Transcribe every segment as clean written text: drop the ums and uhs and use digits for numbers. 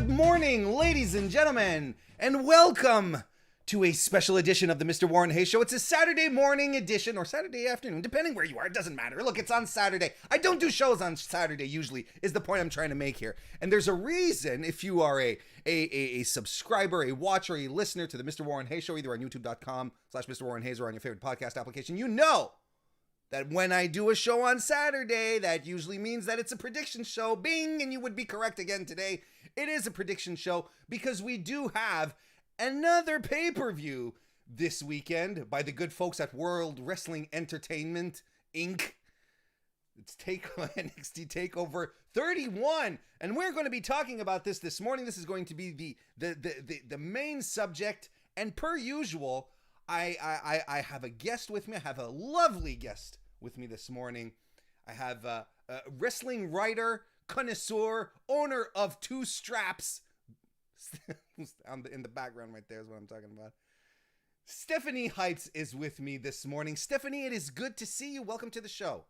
Good morning, ladies and gentlemen, and welcome to a special edition of the MrWarrenHayes Show. It's a Saturday morning edition, or Saturday afternoon, depending where you are. It doesn't matter. Look, it's on Saturday. I don't do shows on Saturday usually, is the point I'm trying to make here. And there's a reason, if you are a subscriber, a watcher, a listener to the MrWarrenHayes Show, either on youtube.com/MrWarrenHayes or on your favorite podcast application, you know that when I do a show on Saturday, that usually means that it's a prediction show. Bing! And you would be correct again today. It is a prediction show because we do have another pay-per-view this weekend by the good folks at World Wrestling Entertainment, Inc. It's NXT Takeover 31. And we're going to be talking about this morning. This is going to be the main subject. And per usual, I have a guest with me. I have a lovely guest with me this morning. I have a wrestling writer, connoisseur, owner of two straps. In the background right there is what I'm talking about. Stephanie Heights is with me this morning. Stephanie, it is good to see you. Welcome to the show.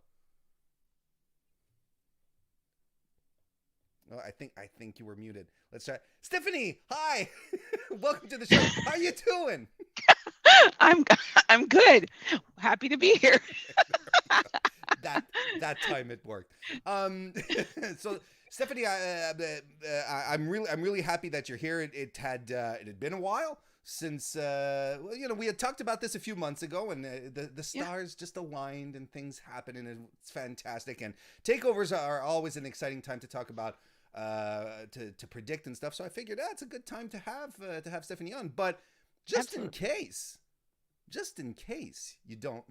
Oh, I think you were muted. Let's try. Stephanie, hi. Welcome to the show. How you doing? I'm good. Happy to be here. that time it worked. So Stephanie, I'm really happy that you're here. It had been a while since we had talked about this a few months ago, and the stars just aligned and things happened, and it's fantastic. And takeovers are always an exciting time to talk about, to predict and stuff. So I figured it's a good time to have Stephanie on. But just in case you don't,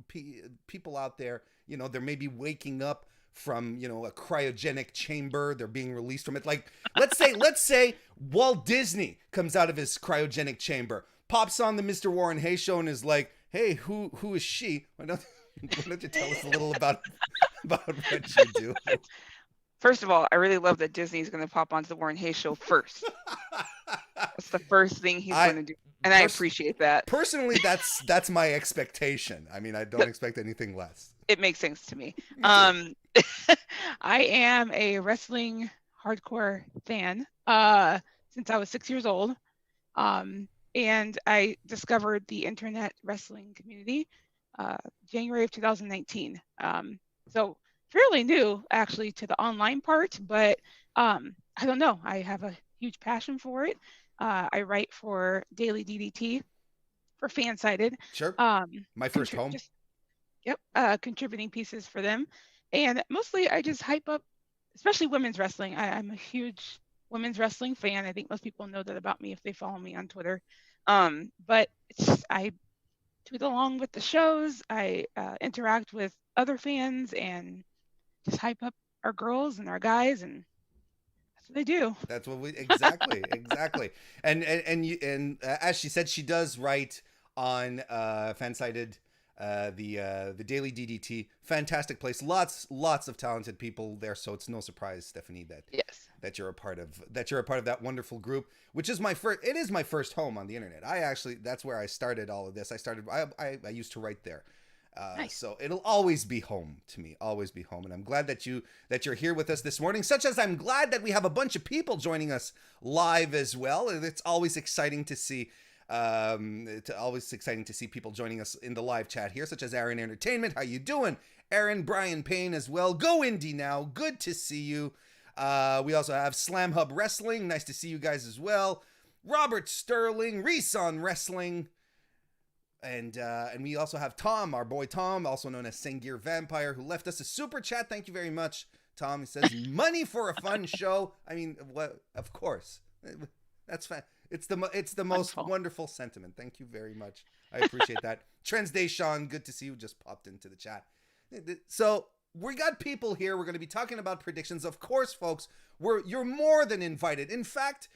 people out there, there may be waking up from, a cryogenic chamber. They're being released from it. Like, let's say Walt Disney comes out of his cryogenic chamber, pops on the MrWarrenHayes Show and is like, hey, who is she? Why don't you tell us a little about what you do? First of all, I really love that Disney's going to pop onto the WarrenHayes Show first. That's the first thing he's going to do. And I appreciate that. Personally, that's my expectation. I mean, I don't expect anything less. It makes sense to me. I am a wrestling hardcore fan since I was 6 years old. And I discovered the internet wrestling community January of 2019. So fairly new, actually, to the online part. But I don't know. I have a huge passion for it. I write for Daily DDT for Fansided. Sure. My first home. Contributing pieces for them. And mostly I just hype up, especially women's wrestling. I'm a huge women's wrestling fan. I think most people know that about me if they follow me on Twitter. But I tweet along with the shows. I interact with other fans and just hype up our girls and our guys, and they do. That's what we exactly. And as she said, she does write on Fansided, the Daily DDT. Fantastic place. Lots of talented people there. So it's no surprise, Stephanie, that you're a part of that wonderful group, which is it is my first home on the internet. That's where I started all of this. I used to write there. Nice. So it'll always be home to me, and I'm glad that you're here with us this morning, such as I'm glad that we have a bunch of people joining us live as well. And it's always exciting to see people joining us in the live chat here, such as Aaron Entertainment. How you doing, Aaron? Brian Payne as well. Go Indie Now, good to see you. We also have Slam Hub Wrestling, nice to see you guys as well. Robert Sterling, Reson Wrestling. And we also have Tom, our boy Tom, also known as Sengir Vampire, who left us a super chat. Thank you very much, Tom. He says, money for a fun show. I mean, what? Of course. That's fine. It's the most wonderful sentiment. Thank you very much. I appreciate that. Trends Day Sean, good to see you. Just popped into the chat. So we got people here. We're going to be talking about predictions. Of course, folks, you're more than invited. In fact,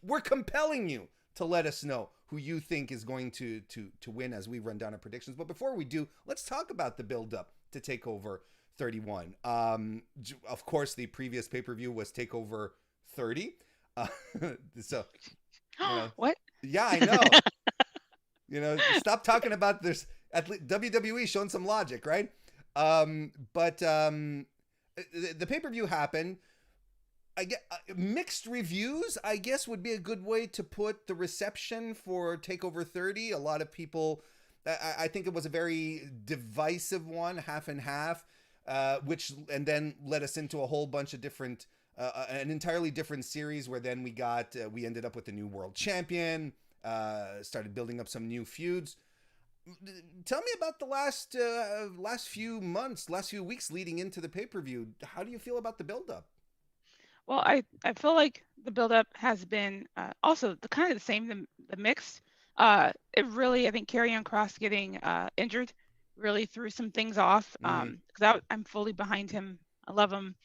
we're compelling you to let us know who you think is going to win as we run down our predictions. But before we do, let's talk about the build-up to TakeOver 31. Of course, the previous pay-per-view was TakeOver 30. So, what? Yeah, I know. Stop talking about this. At least WWE showing some logic, right? But the pay-per-view happened. I get mixed reviews, I guess, would be a good way to put the reception for Takeover 30. A lot of people, I think it was a very divisive one, half and half, which and then led us into a whole bunch of different, an entirely different series where then we ended up with the new world champion, started building up some new feuds. Tell me about the last few months, last few weeks leading into the pay-per-view. How do you feel about the build-up? Well, I feel like the buildup has been also the kind of the same, the mix. It really, I think Karrion Kross getting injured really threw some things off because I'm fully behind him. I love him.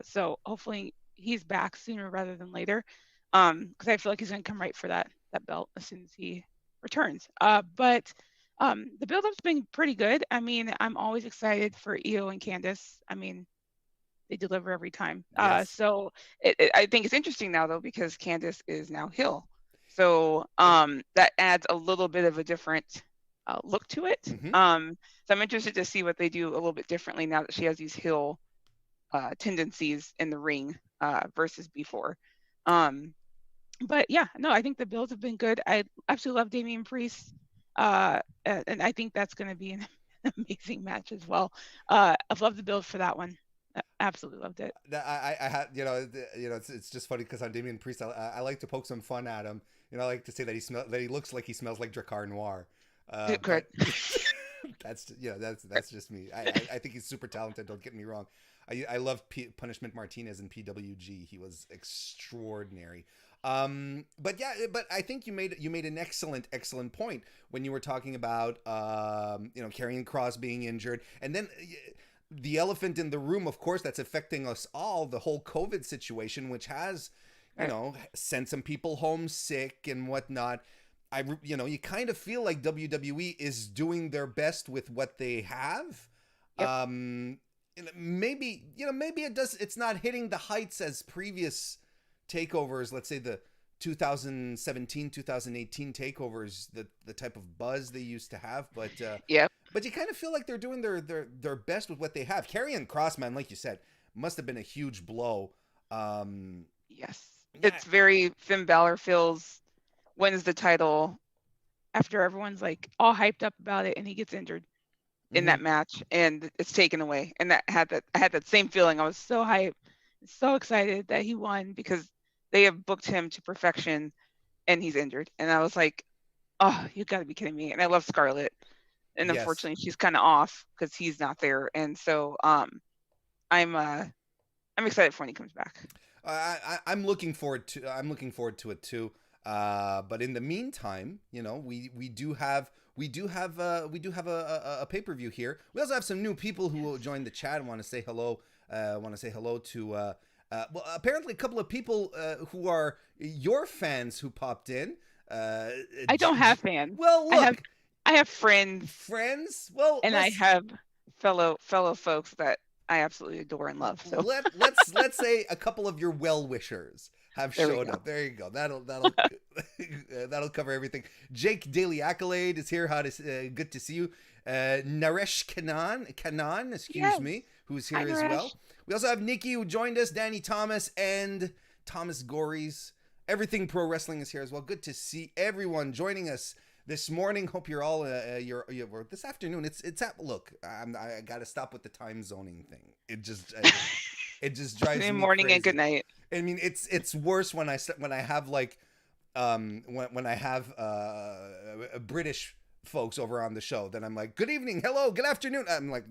So hopefully he's back sooner rather than later because I feel like he's going to come right for that belt as soon as he returns. But the build-up's been pretty good. I mean, I'm always excited for Io and Candice. I mean, they deliver every time. Yes. So I think it's interesting now though because Candice is now heel, so that adds a little bit of a different look to it. So I'm interested to see what they do a little bit differently now that she has these heel tendencies in the ring versus before. But yeah, no, I think the builds have been good. I absolutely love Damian Priest, and I think that's going to be an amazing match as well. I've loved the build for that one. Absolutely loved it. I had it's just funny because on Damian Priest I like to poke some fun at him. I like to say that he looks like he smells like Drakkar Noir. Correct. That's just me. I think he's super talented. Don't get me wrong. I love Punishment Martinez in PWG. He was extraordinary. But I think you made an excellent point when you were talking about Karrion Kross being injured, and then the elephant in the room, of course, that's affecting us all, the whole COVID situation, which has, sent some people home sick and whatnot. You kind of feel like WWE is doing their best with what they have. Yep. Maybe it's not hitting the heights as previous takeovers, let's say the 2017, 2018 takeovers, the type of buzz they used to have, but but you kind of feel like they're doing their best with what they have. Karrion Kross, man, like you said, must have been a huge blow. Yes, it's very Finn Balor wins the title after everyone's like all hyped up about it, and he gets injured in that match, and it's taken away. And I had that same feeling. I was so hyped, so excited that he won because they have booked him to perfection, and he's injured. And I was like, oh, you got to be kidding me. And I love Scarlett. And unfortunately, she's kind of off because he's not there. And so I'm excited for when he comes back. I'm looking forward to it too. But in the meantime, we do have a pay-per-view here. We also have some new people who will join the chat and want to say hello. To apparently a couple of people who are your fans who popped in. I don't have fans. Well, look, I have friends. Friends? Well, and I have fellow folks that I absolutely adore and love. So let's say a couple of your well-wishers have showed up. There you go. That'll cover everything. Jake Daily Accolade is here. Good to see you. Naresh Kanan, excuse me, who's here as well. We also have Nikki who joined us, Danny Thomas, and Thomas Gories. Everything Pro Wrestling is here as well. Good to see everyone joining us this morning. Hope you're all you're this afternoon. Look, I got to stop with the time zoning thing. It just drives me morning crazy. And good night. I mean, it's worse when I have like when I have British folks over on the show. Then I'm like, good evening, hello, good afternoon. I'm like,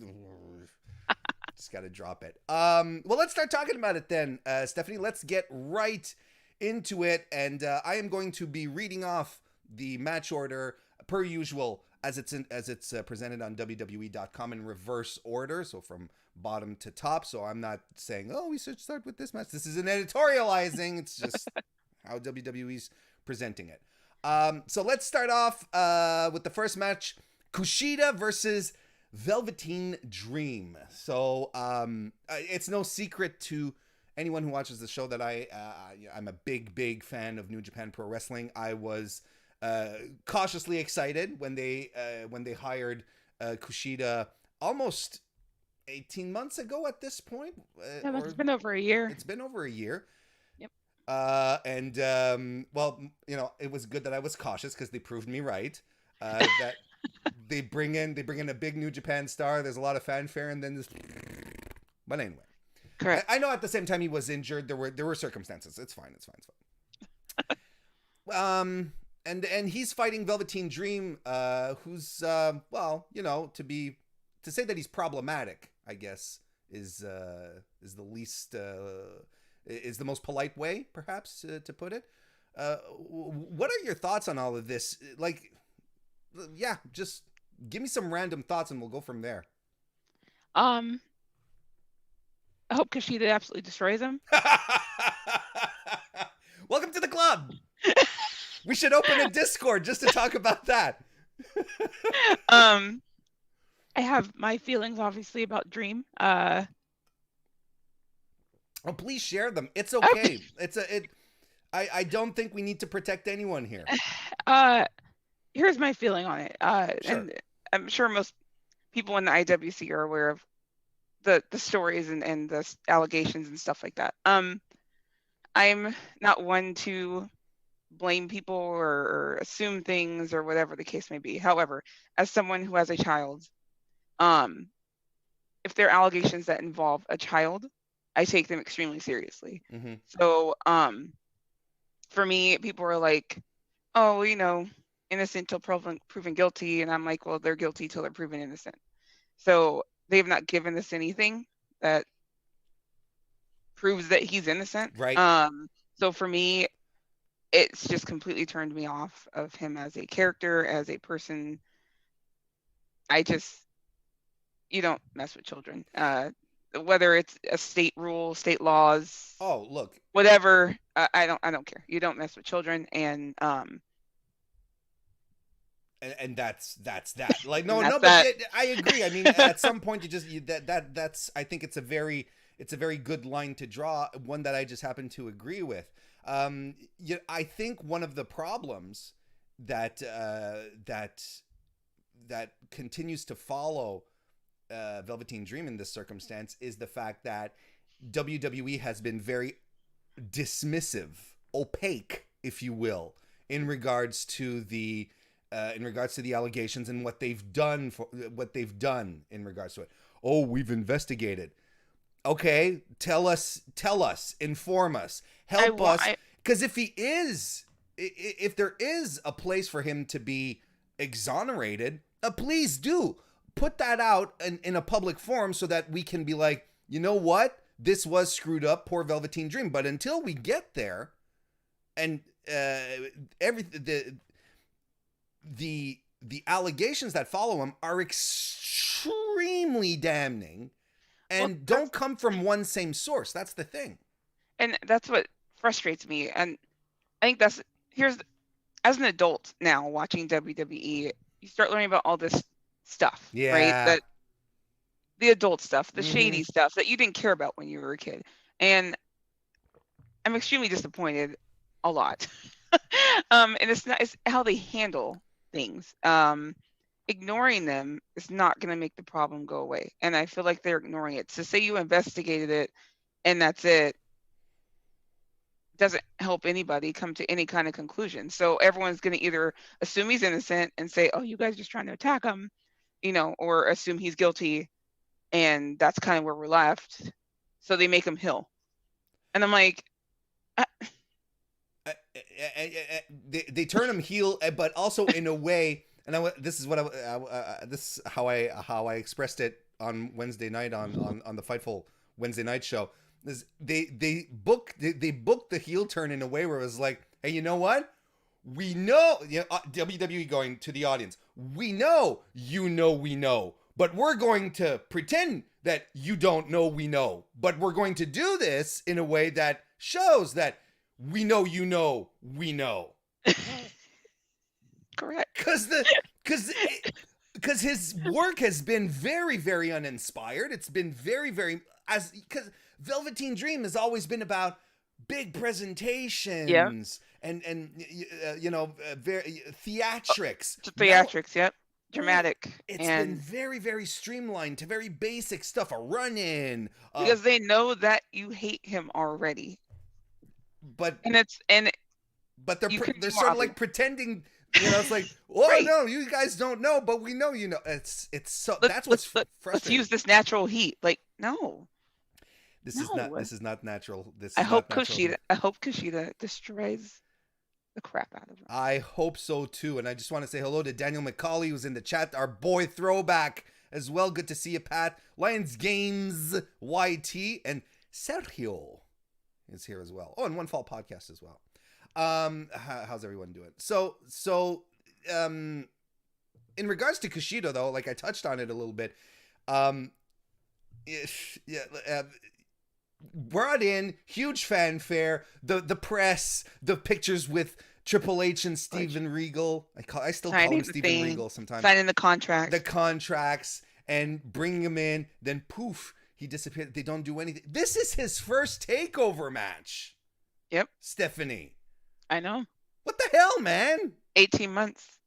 just got to drop it. Well, let's start talking about it then, Stephanie. Let's get right into it, and I am going to be reading off the match order per usual as it's presented on WWE.com in reverse order, so from bottom to top. So I'm not saying, oh, we should start with this match. This isn't editorializing. It's just how WWE's presenting it. So let's start off with the first match: Kushida versus Velveteen Dream. So it's no secret to anyone who watches the show that I'm a big fan of New Japan Pro Wrestling. I was cautiously excited when they hired Kushida almost 18 months ago at this point. It's been over a year. It's been over a year. Well, it was good that I was cautious because they proved me right. That they bring in a big New Japan star. There's a lot of fanfare, and then this. But anyway, Correct. I know at the same time he was injured. There were circumstances. It's fine. It's fine. And he's fighting Velveteen Dream, who's to say that he's problematic, I guess, is the least is the most polite way, perhaps, to put it. What are your thoughts on all of this? Like, yeah, just give me some random thoughts and we'll go from there. I hope Kushida absolutely destroys him. Welcome to the club. We should open a Discord just to talk about that. I have my feelings, obviously, about Dream. Oh, please share them. It's okay. I don't think we need to protect anyone here. Here's my feeling on it. Sure. And I'm sure most people in the IWC are aware of the stories and the allegations and stuff like that. I'm not one to blame people or assume things or whatever the case may be. However, as someone who has a child, if there are allegations that involve a child, I take them extremely seriously. Mm-hmm. So for me, people are like, oh, innocent till proven guilty. And I'm like, well, they're guilty till they're proven innocent. So they've not given us anything that proves that he's innocent. Right. So for me, it's just completely turned me off of him as a character, as a person. You don't mess with children. Whether it's a state rule, state laws. Oh, look. Whatever. I don't care. You don't mess with children, and that's that. Like no, that's but I agree. I mean, at some point that's I think it's a very good line to draw. One that I just happen to agree with. I think one of the problems that continues to follow Velveteen Dream in this circumstance is the fact that WWE has been very dismissive, opaque, if you will, in regards to the allegations and what they've done in regards to it. Oh, we've investigated. Okay, tell us, inform us, help us. Because if there is a place for him to be exonerated, please do put that out in a public forum so that we can be like, you know what, this was screwed up, poor Velveteen Dream. But until we get there, and the allegations that follow him are extremely damning. And don't come from one same source. That's the thing. And that's what frustrates me. And I think as an adult now watching WWE, you start learning about all this stuff, right? That the adult stuff, the shady stuff that you didn't care about when you were a kid. And I'm extremely disappointed a lot. And it's how they handle things. Ignoring them is not going to make the problem go away. And I feel like they're ignoring it. So say you investigated it and that's it, doesn't help anybody come to any kind of conclusion. So everyone's going to either assume he's innocent and say, oh, you guys are just trying to attack him, or assume he's guilty. And that's kind of where we're left. So they make him Hill. And I'm like, they turn him heel, but also in a way. And this is how I expressed it on Wednesday night on the Fightful Wednesday night show. Is they booked the heel turn in a way where it was like, hey, you know what? We know, WWE going to the audience. We know, we know, but we're going to pretend that you don't know we know. But we're going to do this in a way that shows that we know we know. Correct. Because his work has been very, very uninspired. It's been very, very because Velveteen Dream has always been about big presentations and very theatrics. Theatrics, yep. Dramatic. It's been very, very streamlined to very basic stuff. A run-in. Because they know that you hate him already. but but they're you couldn't they're be sort more of like obvious. pretending. It's like, oh Right. no, you guys don't know, but we know you know. It's so that's what's Let's frustrating. use this natural heat. Like, no. This is not No. natural. This I is not hope natural heat. Kushida destroys the crap out of him. I hope so too. And I just want to say hello to Daniel McCauley, who's in the chat, our boy throwback as well. Good to see you, Pat. Lions Games YT and Sergio is here as well. Oh, and One Fall Podcast as well. How's everyone doing? So in regards to Kushida, though, like I touched on it a little bit. Brought in, huge fanfare, the press, the pictures with Triple H and Steven Regal. I still call him Steven Regal sometimes. Signing the contract. The contracts and bringing him in, then poof, he disappeared. They don't do anything. This is his first takeover match. Yep. Stephanie. I know. What the hell, man? 18 months.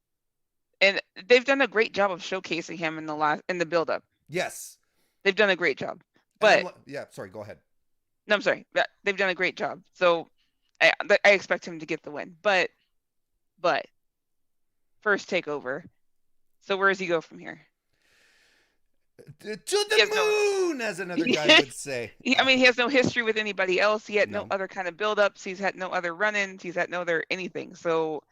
And they've done a great job of showcasing him in the build-up. Yes. They've done a great job. But yeah, sorry, go ahead. No, I'm sorry. They've done a great job. So I expect him to get the win. But first takeover. So where does he go from here? To the moon, as another guy would say. He has no history with anybody else. He had no other kind of build-ups. He's had no other run-ins. He's had no other anything. So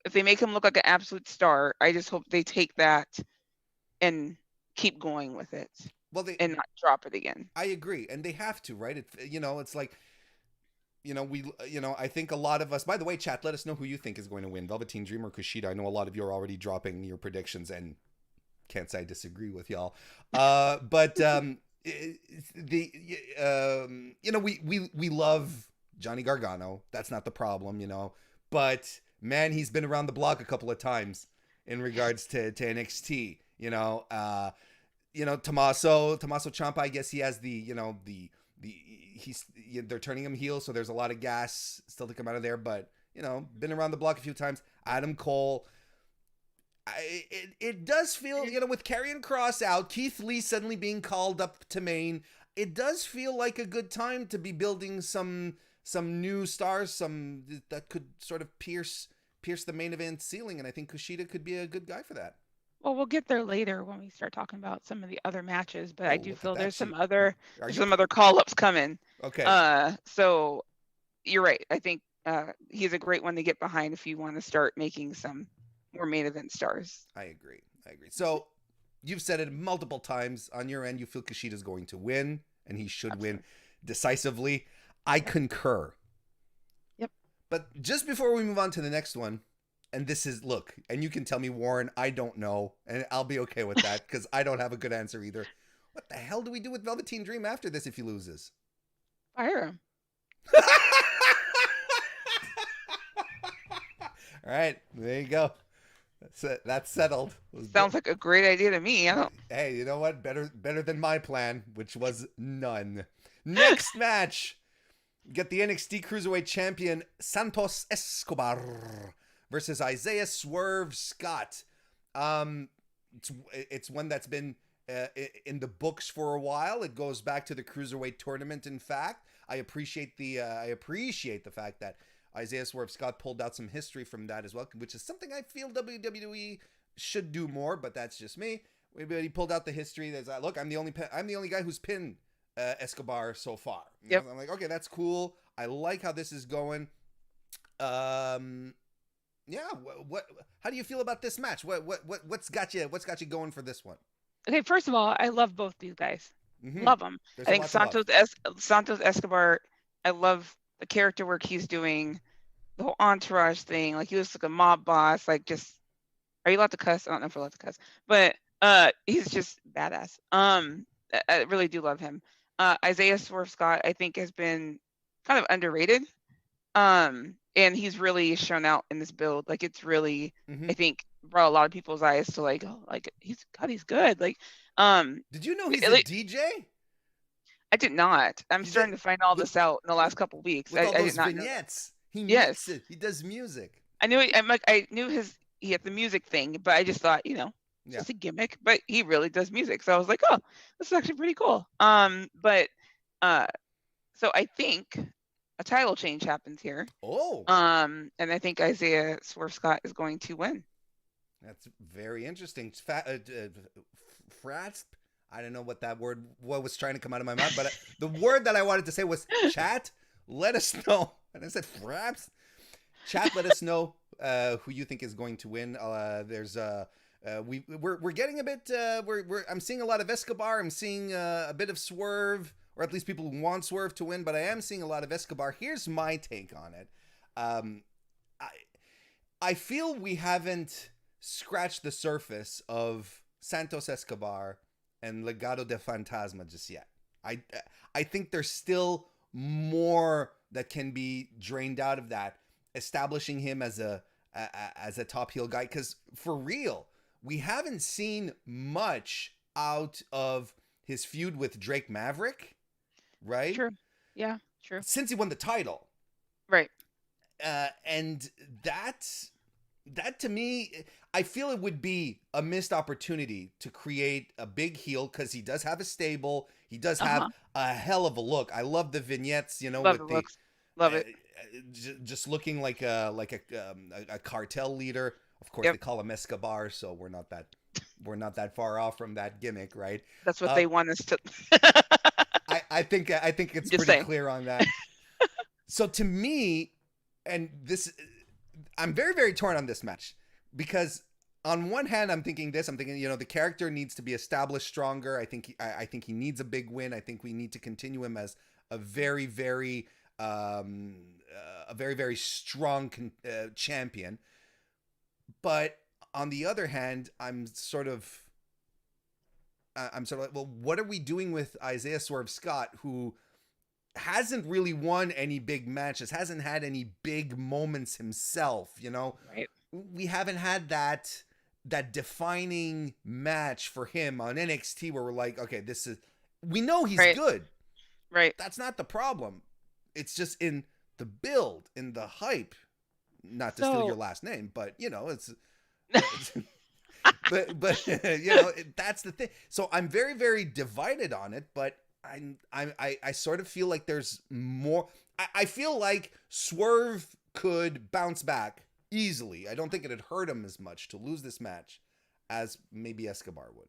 if they make him look like an absolute star, I just hope they take that and keep going with it. Well, and not drop it again. I agree, and they have to, right? It's like, I think a lot of us. By the way, chat, let us know who you think is going to win, Velveteen Dream or Kushida. I know a lot of you are already dropping your predictions, and can't say I disagree with y'all. But we love Johnny Gargano. That's not the problem, But man, he's been around the block a couple of times in regards to NXT. Tommaso Ciampa, I guess he has they're turning him heel, so there's a lot of gas still to come out of there, but been around the block a few times. Adam Cole, it does feel, with Karrion Kross out, Keith Lee suddenly being called up to main, it does feel like a good time to be building some new stars, that could sort of pierce the main event ceiling, and I think Kushida could be a good guy for that. Well, we'll get there later when we start talking about some of the other matches, but I do feel there's some other call-ups coming. Okay. So you're right. I think he's a great one to get behind if you want to start making some more main event stars. I agree. So you've said it multiple times on your end. You feel Kushida's going to win, and he should win decisively. I concur. Yep. But just before we move on to the next one, and this is, look, and you can tell me, Warren, I don't know, and I'll be okay with that because I don't have a good answer either. What the hell do we do with Velveteen Dream after this if he loses? Fire him. All right, there you go. That's settled. Sounds like a great idea to me. Hey, you know what? Better than my plan, which was none. Next match, get the NXT Cruiserweight Champion Santos Escobar versus Isaiah Swerve Scott. It's one that's been in the books for a while. It goes back to the Cruiserweight tournament. In fact, I appreciate the fact that Isaiah Swerve Scott pulled out some history from that as well, which is something I feel WWE should do more. But that's just me. But he pulled out the history. There's look, I'm the only guy who's pinned Escobar so far. Yep. I'm like, okay, that's cool. I like how this is going. Yeah. How do you feel about this match? What's got you going for this one? Okay, first of all, I love both these guys. Mm-hmm. Love them. There's I think Santos Escobar. I love the character work he's doing, the whole entourage thing. Like, he was like a mob boss. Like, just, are you allowed to cuss? I don't know if we're allowed to cuss, but he's just badass. I really do love him. Isaiah Swerve Scott, I think, has been kind of underrated. And he's really shown out in this build. Like, it's really, I think, brought a lot of people's eyes to he's good. Like, did you know he's a DJ? I did not. I'm starting to find all this out in the last couple weeks. With all I those did not vignettes. Know. Yes, he does music. I knew. I knew he had the music thing, but I just thought, it's just a gimmick. But he really does music, so I was like, oh, this is actually pretty cool. So I think a title change happens here. Oh. And I think Isaiah Swerve Scott is going to win. That's very interesting. Frats. I don't know what that word what was trying to come out of my mouth, but the word that I wanted to say was chat. Let us know. And I said fraps. Chat. Let us know who you think is going to win. There's we're getting a bit. I'm seeing a lot of Escobar. I'm seeing a bit of Swerve, or at least people who want Swerve to win. But I am seeing a lot of Escobar. Here's my take on it. I feel we haven't scratched the surface of Santos Escobar and Legado de Fantasma just yet. I think there's still more that can be drained out of that, establishing him as a top heel guy. Because for real, we haven't seen much out of his feud with Drake Maverick, right? True. Yeah, true. Since he won the title. Right. And that to me, I feel it would be a missed opportunity to create a big heel, because he does have a stable. He does have a hell of a look. I love the vignettes, you know, Love with the looks. Love it. Just looking like a cartel leader. Of course, they call him Escobar, so we're not that far off from that gimmick, right? That's what they want us to. I think it's Just pretty clear on that. So to me, and this, I'm very, very torn on this match, because on one hand, I'm thinking, you know, the character needs to be established stronger. I think he needs a big win. I think we need to continue him as a very, very strong champion. But on the other hand, I'm sort of like, well, what are we doing with Isaiah Swerve Scott, who hasn't really won any big matches, hasn't had any big moments himself, you know? Right. We haven't had that defining match for him on NXT where we're like, okay, we know he's good. Right. That's not the problem. It's just in the build, in the hype. Not to steal your last name, but you know, it's but you know, that's the thing. So I'm very, very divided on it, but I sort of feel like there's more. I feel like Swerve could bounce back easily. I don't think it'd hurt him as much to lose this match as maybe Escobar would.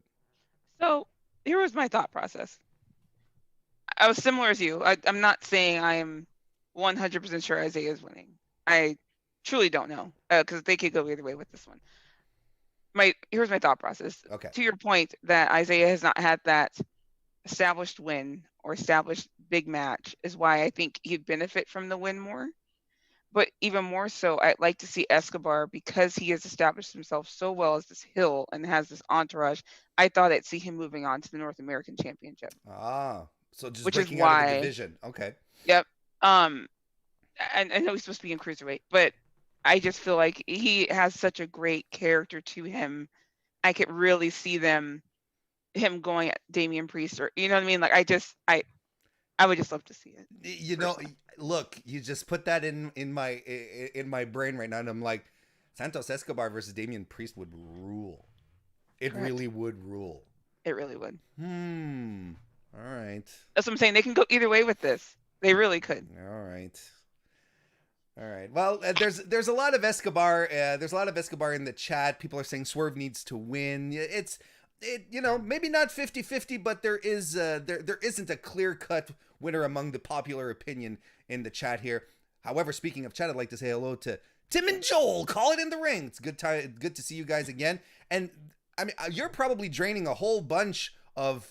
So here was my thought process. I was similar as you. I'm not saying I'm 100% sure Isaiah is winning. I truly don't know, because they could go either way with this one. Here's my thought process. Okay. To your point that Isaiah has not had that established win or established big match is why I think he'd benefit from the win more. But even more so, I'd like to see Escobar, because he has established himself so well as this heel and has this entourage. I thought I'd see him moving on to the North American Championship. So just which breaking is out why, of the division. Okay. Yep. And I know he's supposed to be in cruiserweight, but I just feel like he has such a great character to him. I could really see him going at Damian Priest, or you know what I mean? Like I would just love to see it. You know, look, you just put that in my brain right now, and I'm like, Santos Escobar versus Damian Priest would rule. It Correct. really would rule. It really would. All right. That's what I'm saying. They can go either way with this. They really could. All right. Well, there's a lot of Escobar. There's a lot of Escobar in the chat. People are saying Swerve needs to win. You know, maybe not 50-50, but there isn't a clear-cut winner among the popular opinion in the chat here. However, speaking of chat, I'd like to say hello to Tim and Joel. Call it in the ring. It's good to see you guys again. And I mean, you're probably draining a whole bunch of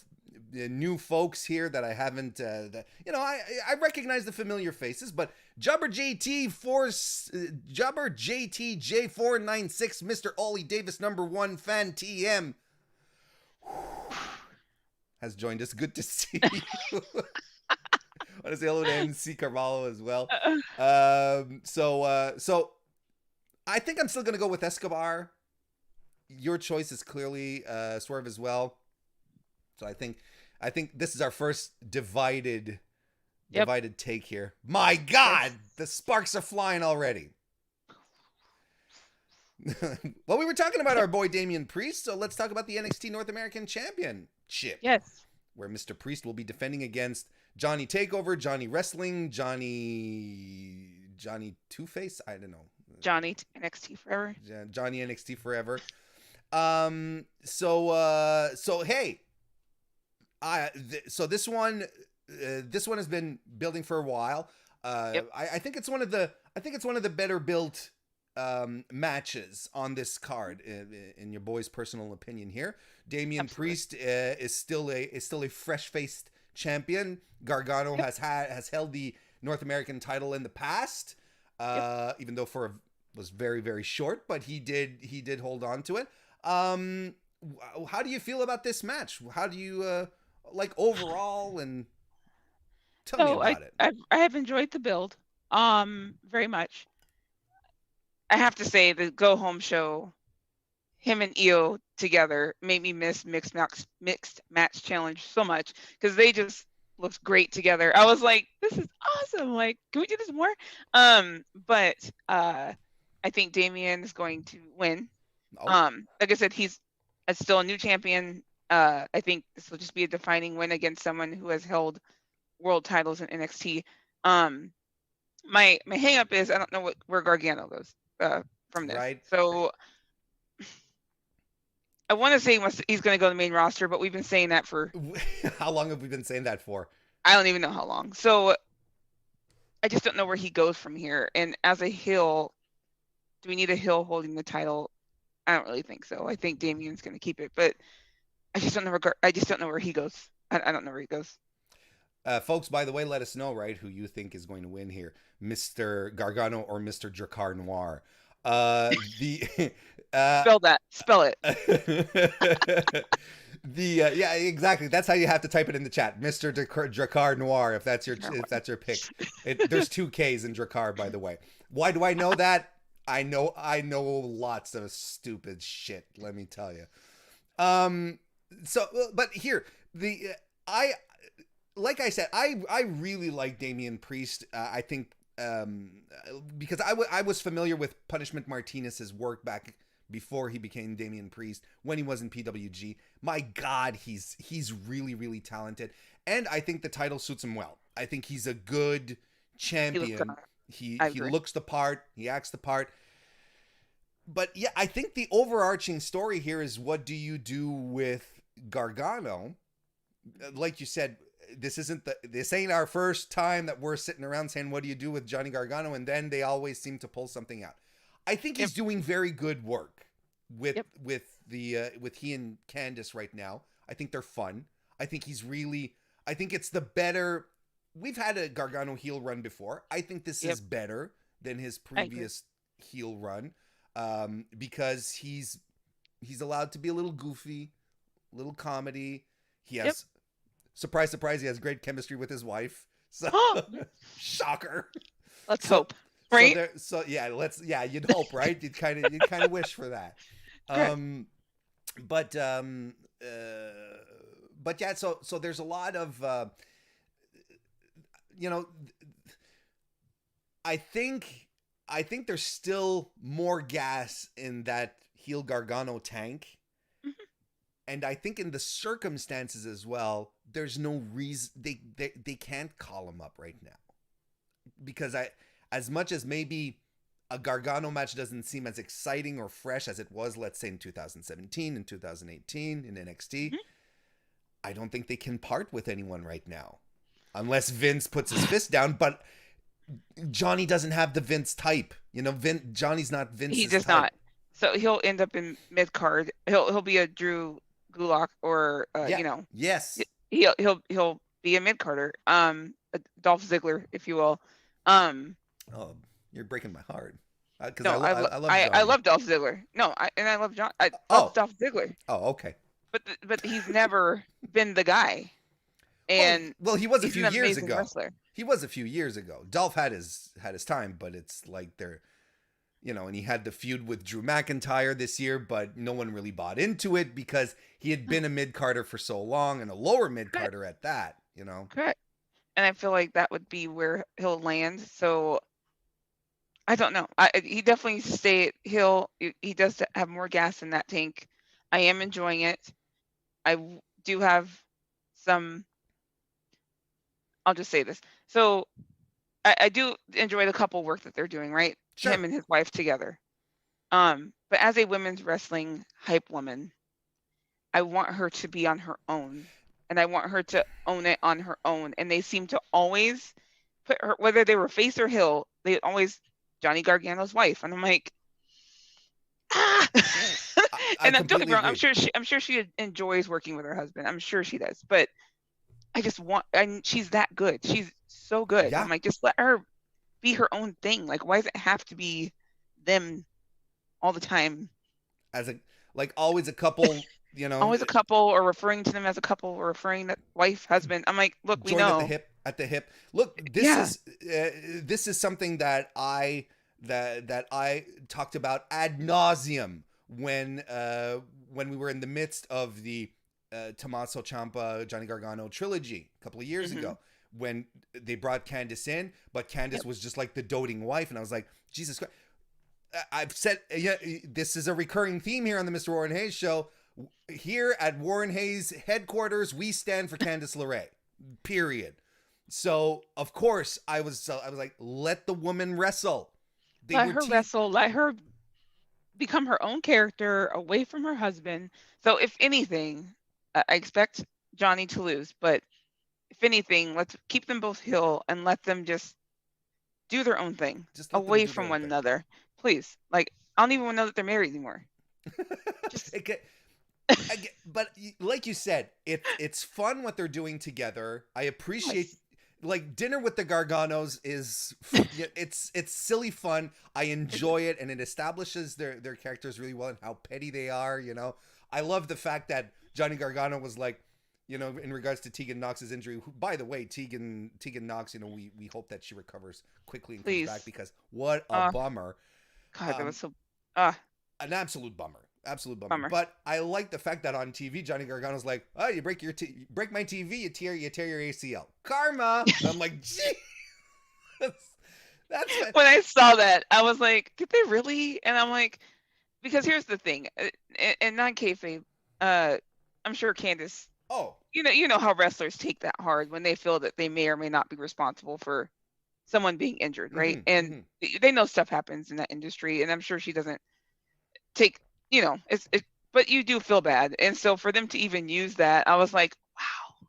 new folks here that I haven't, you know, I recognize the familiar faces, but Jubber JTJ496, Mr. Ollie Davis, #1 fan TM, has joined us. Good to see you. I want to say hello to MC Carvalho as well. So I think I'm still going to go with Escobar. Your choice is clearly Swerve as well. So I think this is our first divided take here. My God, the sparks are flying already. Well, we were talking about our boy Damian Priest, so let's talk about the NXT North American Championship. Yes. Where Mr. Priest will be defending against Johnny Takeover, Johnny Wrestling, Johnny Two Face. I don't know. Johnny NXT Forever. Johnny NXT Forever. So hey, so this one has been building for a while. Yep. I think it's one of the better built matches on this card, in your boy's personal opinion here. Damian Absolutely. Priest is still a fresh faced champion. Gargano has held the North American title in the past, even though was very, very short, but he did hold on to it. How do you feel about this match? How do you like overall, and tell me about it. I have enjoyed the build very much. I have to say the go home show, him and Io together made me miss mixed match challenge so much, because they just looked great together. I was like, this is awesome. Like, can we do this more? But I think Damian is going to win. Like I said, he's still a new champion. I think this will just be a defining win against someone who has held world titles in NXT. My hang up is I don't know where Gargano goes from this. Right. So I want to say he's going to go to the main roster, but we've been saying that for how long have we been saying that for? I don't even know how long. So I just don't know where he goes from here. And as a heel, do we need a heel holding the title? I don't really think so. I think Damian's going to keep it, but I just don't know where he goes. I don't know where he goes. Folks, by the way, let us know, right, who you think is going to win here, Mr. Gargano or Mr. Drakkar Noir. Spell it. Yeah, exactly. That's how you have to type it in the chat, Mr. Drakkar Noir, if that's your pick. There's 2 K's in Drakkar, by the way. Why do I know that? I know lots of stupid shit, let me tell you. But here, like I said, I really like Damian Priest. I think because I was familiar with Punishment Martinez's work back before he became Damian Priest, when he was in PWG. My God, he's really, really talented, and I think the title suits him well. I think he's a good champion. He looks the part. He acts the part. But yeah, I think the overarching story here is, what do you do with Gargano? Like you said, this ain't our first time that we're sitting around saying, what do you do with Johnny Gargano? And then they always seem to pull something out. I think he's doing very good work with he and Candice right now. I think they're fun. I think it's the better. We've had a Gargano heel run before. I think this is better than his previous heel run, because he's allowed to be a little goofy, a little comedy. He has surprise, he has great chemistry with his wife. So shocker. Let's hope. Right. You'd hope, right? You'd kind of wish for that. But yeah, so there's a lot of I think there's still more gas in that heel Gargano tank. Mm-hmm. And I think in the circumstances as well, there's no reason they can't call him up right now. Because as much as maybe a Gargano match doesn't seem as exciting or fresh as it was, let's say, in 2017 and 2018 in NXT, I don't think they can part with anyone right now. Unless Vince puts his fist down, but Johnny doesn't have the Vince type. Johnny's not Vince's type. He does not. So he'll end up in mid-card. He'll be a Drew Gulak or Yes. He'll be a mid-carder. A Dolph Ziggler, if you will. Oh, you're breaking my heart. No, I love Dolph Ziggler. No, I love John. I love Dolph Ziggler. Oh, okay. But he's never been the guy. And well, he was a few years ago. Wrestler. He was a few years ago. Dolph had his time, but it's like they're, and he had the feud with Drew McIntyre this year, but no one really bought into it because he had been a mid-carder for so long, and a lower mid-carder at that, Correct. And I feel like that would be where he'll land. So I don't know. He definitely needs to stay. He does have more gas in that tank. I am enjoying it. I do have some I'll just say this. So I do enjoy the couple work that they're doing, right? Sure. Him and his wife together. But as a women's wrestling hype woman, I want her to be on her own, and I want her to own it on her own. And they seem to always put her, whether they were face or heel, they always Johnny Gargano's wife, and I'm like, ah. And don't get me wrong, I'm sure she enjoys working with her husband. I'm sure she does, but I just want, and she's that good. She's so good. Yeah. I'm like, just let her be her own thing. Like, why does it have to be them all the time? As always a couple, you know. Always a couple, or referring to them as a couple, or referring to wife, husband. I'm like, look, we know. At the hip. Look, this is something that I talked about ad nauseum when we were in the midst of the Tommaso Ciampa Johnny Gargano trilogy a couple of years ago, when they brought Candice in, but Candice was just like the doting wife, and I was like, Jesus Christ. I've said, this is a recurring theme here on the Mr. Warren Hayes show. Here at Warren Hayes headquarters, we stand for Candice LeRae. Period. So of course I was like, let the woman wrestle. Let her wrestle. Let her become her own character away from her husband. So if anything, I expect Johnny to lose, but if anything, let's keep them both heel and let them just do their own thing, just away from one another. Please. Like, I don't even know that they're married anymore. But like you said, it's fun what they're doing together. I appreciate, like, dinner with the Garganos is, it's silly fun. I enjoy it, and it establishes their characters really well and how petty they are, you know. I love the fact that Johnny Gargano was like, you know, in regards to Tegan Knox's injury, who, by the way, Tegan Knox, you know, we hope that she recovers quickly and comes back, because what a bummer. God, that was so an absolute bummer. But I like the fact that on TV, Johnny Gargano's like, oh, you break my TV, you tear your ACL. Karma. I'm like, gee. That's when I saw that, I was like, did they really? And I'm like, because here's the thing, and not kayfabe, I'm sure Candice. Oh. You know how wrestlers take that hard when they feel that they may or may not be responsible for someone being injured, right? And they know stuff happens in that industry, and I'm sure she doesn't take, you know, but you do feel bad. And so for them to even use that, I was like, wow,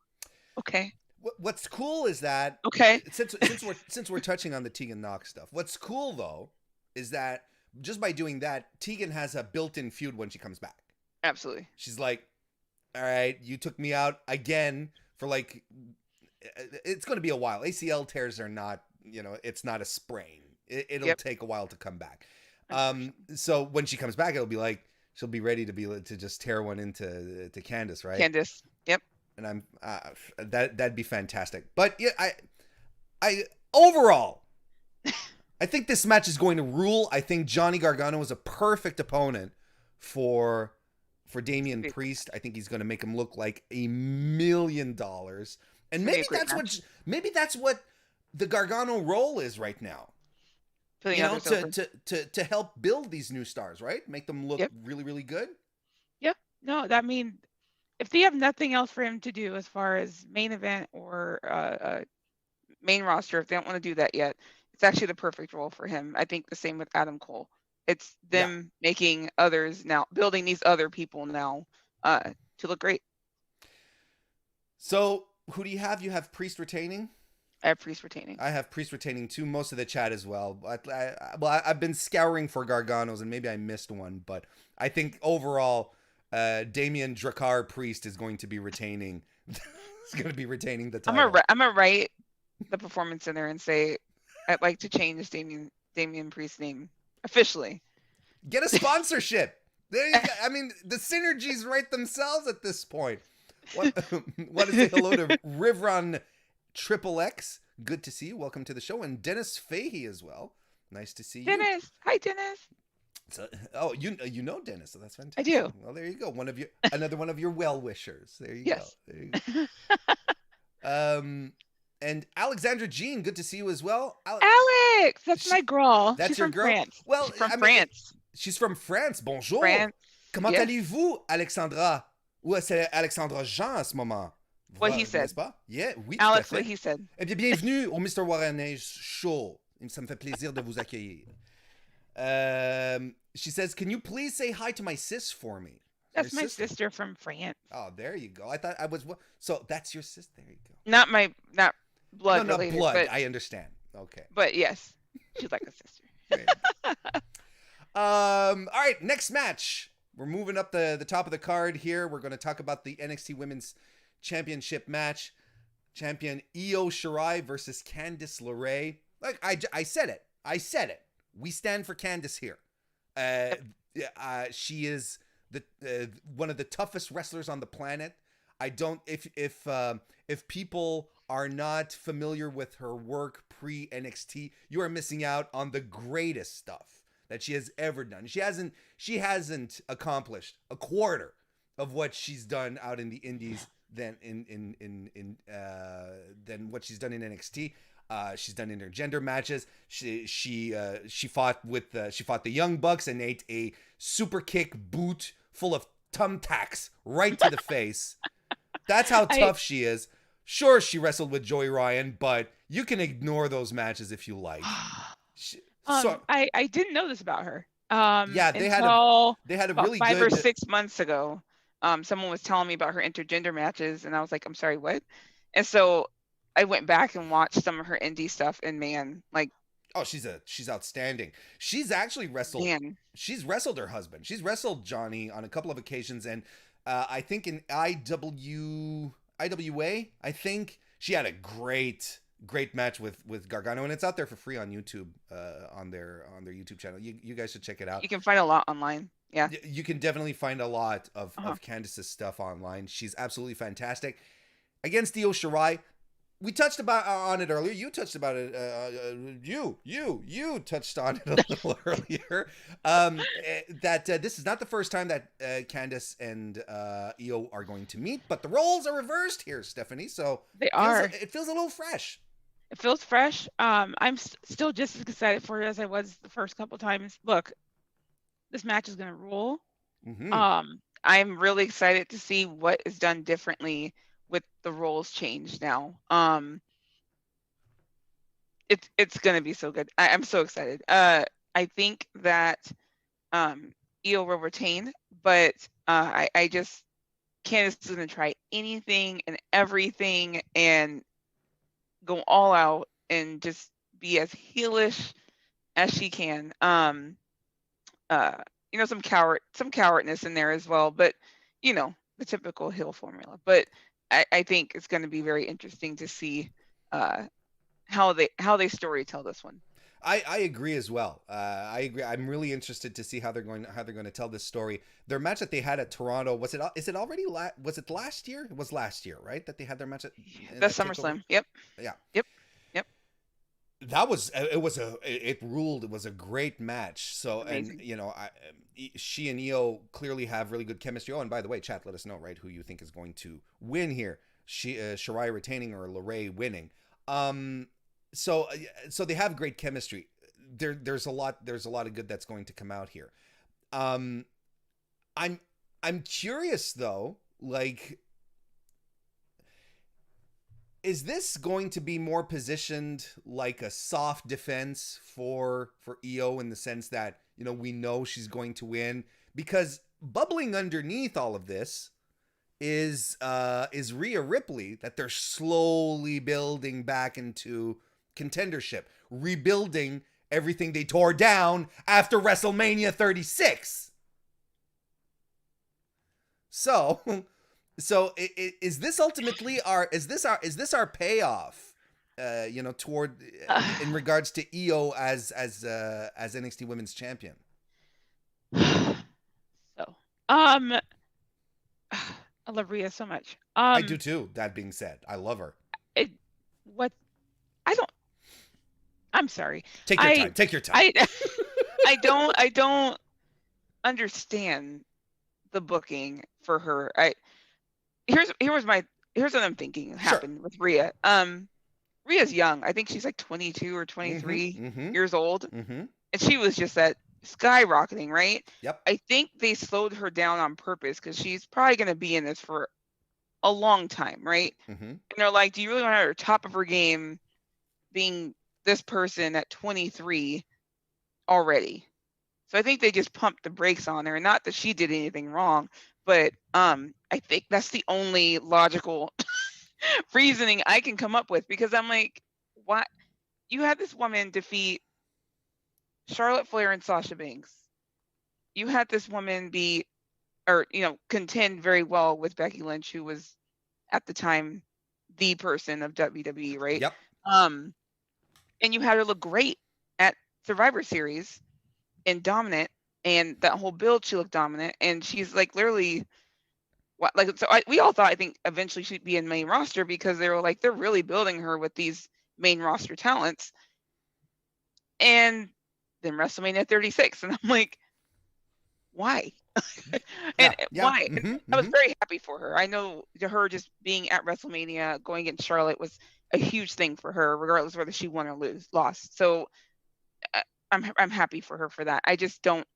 okay. What's cool is that, okay, since we're touching on the Tegan Knox stuff, what's cool though is that just by doing that, Tegan has a built-in feud when she comes back. Absolutely. She's like, all right, you took me out again for like, it's going to be a while. ACL tears are not, you know, it's not a sprain. It'll take a while to come back. So when she comes back, it'll be like, she'll be ready to just tear one into Candice, right? Candice. Yep. And I'm that'd be fantastic. But yeah, I overall, I think this match is going to rule. I think Johnny Gargano is a perfect opponent for Damian Priest. I think he's going to make him look like $1 million. And maybe that's what the Gargano role is right now. You know, to help build these new stars, right? Make them look really, really good. Yeah. No, that means if they have nothing else for him to do as far as main event or main roster, if they don't want to do that yet, it's actually the perfect role for him. I think the same with Adam Cole. It's them making others now, building these other people now to look great. So who do you have? You have Priest retaining? I have Priest retaining. I have Priest retaining too. Most of the chat as well. I've been scouring for Garganos, and maybe I missed one, but I think overall, Damian Drakkar Priest is going to be retaining. He's going to be retaining the title. I'm gonna write the Performance Center and say I'd like to change Damian Priest's name officially. Get a sponsorship. There you go. I mean, the synergies write themselves at this point. What is it? Hello to Rivron Triple X, good to see you. Welcome to the show. And Dennis Fahey as well. Nice to see you. Dennis. Hi, Dennis. So, you know Dennis, so that's fantastic. I do. Well, there you go. Another one of your well-wishers. There you go. There you go. And Alexandra Jean, good to see you as well. Alex, that's my girl. That's your girl? France. Well, she's from France. She's from France. Bonjour. France. Comment allez-vous, Alexandra? Ou c'est Alexandra Jean à ce moment? What he said. N'est-ce pas? Yeah, oui, tout à Alex, what fait. he said. Eh bien, bienvenue au MrWarrenHayes Show. Ça me fait plaisir de vous accueillir. She says, "Can you please say hi to my sis for me?" That's my sister from France. Oh, there you go. I thought I was. So that's your sister. There you go. Not blood No, related. not blood. But, I understand. Okay. But yes, she's like a sister. All right, next match. We're moving up the top of the card here. We're going to talk about the NXT Women's Championship match. Champion Io Shirai versus Candice LeRae. Like I said it. I said it. We stand for Candice here. She is the one of the toughest wrestlers on the planet. I don't if people are not familiar with her work pre NXT, you are missing out on the greatest stuff that she has ever done. She hasn't accomplished a quarter of what she's done out in the indies than than what she's done in NXT. She's done intergender matches. She fought the Young Bucks and ate a super kick boot full of thumbtacks right to the face. That's how tough she is. Sure, she wrestled with Joey Ryan, but you can ignore those matches if you like. I didn't know this about her. Yeah, they had a really 5 good or 6 months ago. Someone was telling me about her intergender matches, and I was like, I'm sorry, what? And so I went back and watched some of her indie stuff, and man, like, oh, she's outstanding. She's actually wrestled. Man. She's wrestled her husband. She's wrestled Johnny on a couple of occasions, and I think in IWA, I think she had a great match with Gargano, and it's out there for free on YouTube, on their YouTube channel. You guys should check it out. You can find a lot online. Yeah, you can definitely find a lot of Candice's stuff online. She's absolutely fantastic. Against Io Shirai, we touched on it earlier. You touched about it. You touched on it a little earlier. That this is not the first time that Candice and Io are going to meet, but the roles are reversed here, Stephanie. So they are. It feels a little fresh. It feels fresh. I'm still just as excited for it as I was the first couple times. Look, this match is gonna rule. Mm-hmm. I'm really excited to see what is done differently with the roles changed now. It's gonna be so good. I'm so excited. I think that Io will retain, but I just Candice is gonna try anything and everything and go all out and just be as heelish as she can. Some cowardness in there as well, but the typical heel formula. But I think it's going to be very interesting to see how they story tell this one. I agree as well. I agree. I'm really interested to see how they're going to tell this story. Their match that they had at Toronto, was it last year? It was last year, right? That they had their match at the SummerSlam. Yep. Yeah. Yep. It ruled. It was a great match. So, amazing. And she and Io clearly have really good chemistry. Oh, and by the way, chat, let us know, right, who you think is going to win here. Shirai retaining or LeRae winning. So they have great chemistry. There's a lot of good that's going to come out here. I'm curious though, like, is this going to be more positioned like a soft defense for Io in the sense that, we know she's going to win? Because bubbling underneath all of this is Rhea Ripley, that they're slowly building back into contendership, rebuilding everything they tore down after WrestleMania 36. So is this ultimately our payoff? Toward in regards to Io as NXT Women's Champion. So, I love Rhea so much. I do too. That being said, I love her. I'm sorry. Take your time. I don't understand the booking for her. Here's what I'm thinking happened with Rhea. Rhea's young. I think she's like 22 or 23 years old. Mm-hmm. And she was just skyrocketing, right? Yep. I think they slowed her down on purpose because she's probably going to be in this for a long time, right? Mm-hmm. And they're like, do you really want her at the top of her game being this person at 23 already? So I think they just pumped the brakes on her. Not that she did anything wrong, but I think that's the only logical reasoning I can come up with, because I'm like, what? You had this woman defeat Charlotte Flair and Sasha Banks. You had this woman contend very well with Becky Lynch, who was at the time the person of WWE, right? Yep. And you had her look great at Survivor Series and dominant, and that whole build she looked dominant, and she's like literally we all thought, I think, eventually she'd be in main roster, because they were like, they're really building her with these main roster talents. And then WrestleMania 36, and I'm like, why? And why? Mm-hmm. I was very happy for her. I know her just being at WrestleMania, going against Charlotte, was a huge thing for her, regardless of whether she won or lost. So I'm happy for her for that. I just don't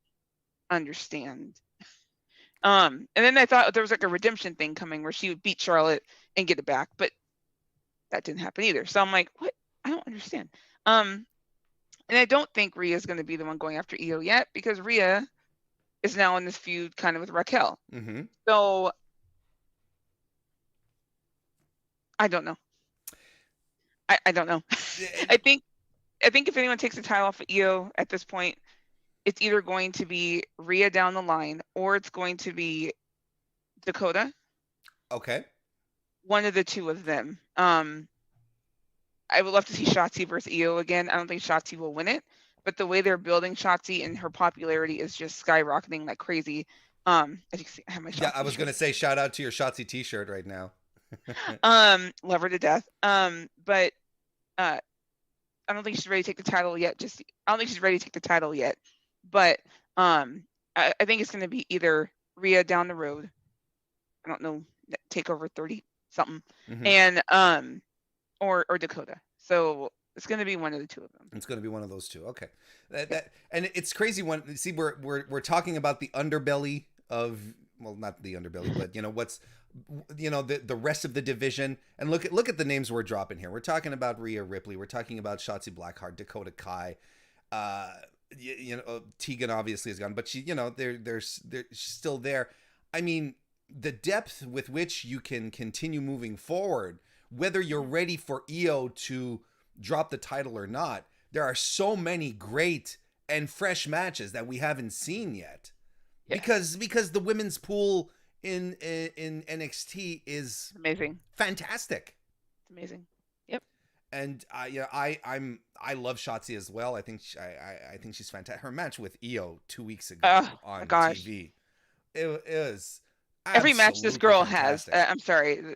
understand. And then I thought there was like a redemption thing coming where she would beat Charlotte and get it back, but that didn't happen either. So I'm like, what? I don't understand. And I don't think Rhea is going to be the one going after Io yet, because Rhea is now in this feud kind of with Raquel. Mm-hmm. So I don't know. I don't know. I think if anyone takes the title off of Io at this point, it's either going to be Rhea down the line, or it's going to be Dakota. Okay. One of the two of them. I would love to see Shotzi versus Io again. I don't think Shotzi will win it, but the way they're building Shotzi and her popularity is just skyrocketing like crazy. As you can see, I have my Shotzi. Yeah, I was gonna say, shout out to your Shotzi T-shirt right now. Love her to death. But I don't think she's ready to take the title yet. I don't think she's ready to take the title yet. But I think it's going to be either Rhea down the road. I don't know, Takeover 30 something, Mm-hmm. and or Dakota. So it's going to be one of the two of them. It's going to be one of those two. Okay. And it's crazy when see we're talking about the underbelly of, well, not the underbelly, but what's the rest of the division, and look at the names we're dropping here. We're talking about Rhea Ripley, we're talking about Shotzi Blackheart, Dakota Kai, Tegan obviously is gone, but she, they're still there. I mean, the depth with which you can continue moving forward, whether you're ready for Io to drop the title or not, there are so many great and fresh matches that we haven't seen yet. Yeah. Because the women's pool in NXT is amazing, fantastic. It's amazing. Yep. And I love Shotzi as well. I think she's fantastic. Her match with Io 2 weeks ago on TV, it was every match this girl fantastic. has. I'm sorry.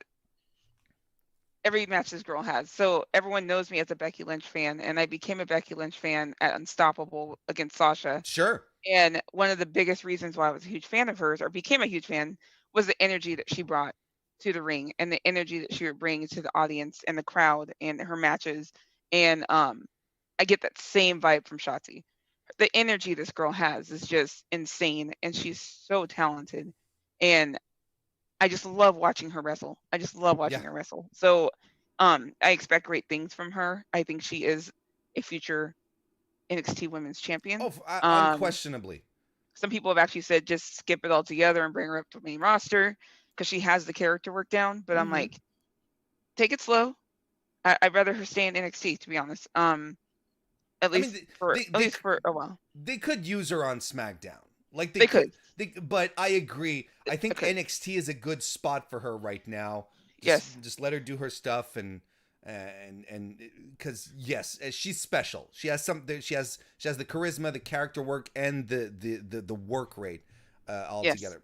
Every match this girl has. So everyone knows me as a Becky Lynch fan, and I became a Becky Lynch fan at Unstoppable against Sasha. Sure. And one of the biggest reasons why I was a huge fan of hers, or became a huge fan, was the energy that she brought to the ring, and the energy that she would bring to the audience and the crowd and her matches. And I get that same vibe from Shotzi. The energy this girl has is just insane, and she's so talented. And I just love watching her wrestle. Her wrestle. So I expect great things from her. I think she is a future NXT Women's Champion. Oh, unquestionably. Some people have actually said just skip it all together and bring her up to the main roster, because she has the character work down. But I'm like, take it slow. I'd rather her stay in NXT, to be honest. At least for a while. They could use her on SmackDown. Like they could. But I agree. I think NXT is a good spot for her right now. Just let her do her stuff, and because she's special. She has something. She has the charisma, the character work, and the work rate all together.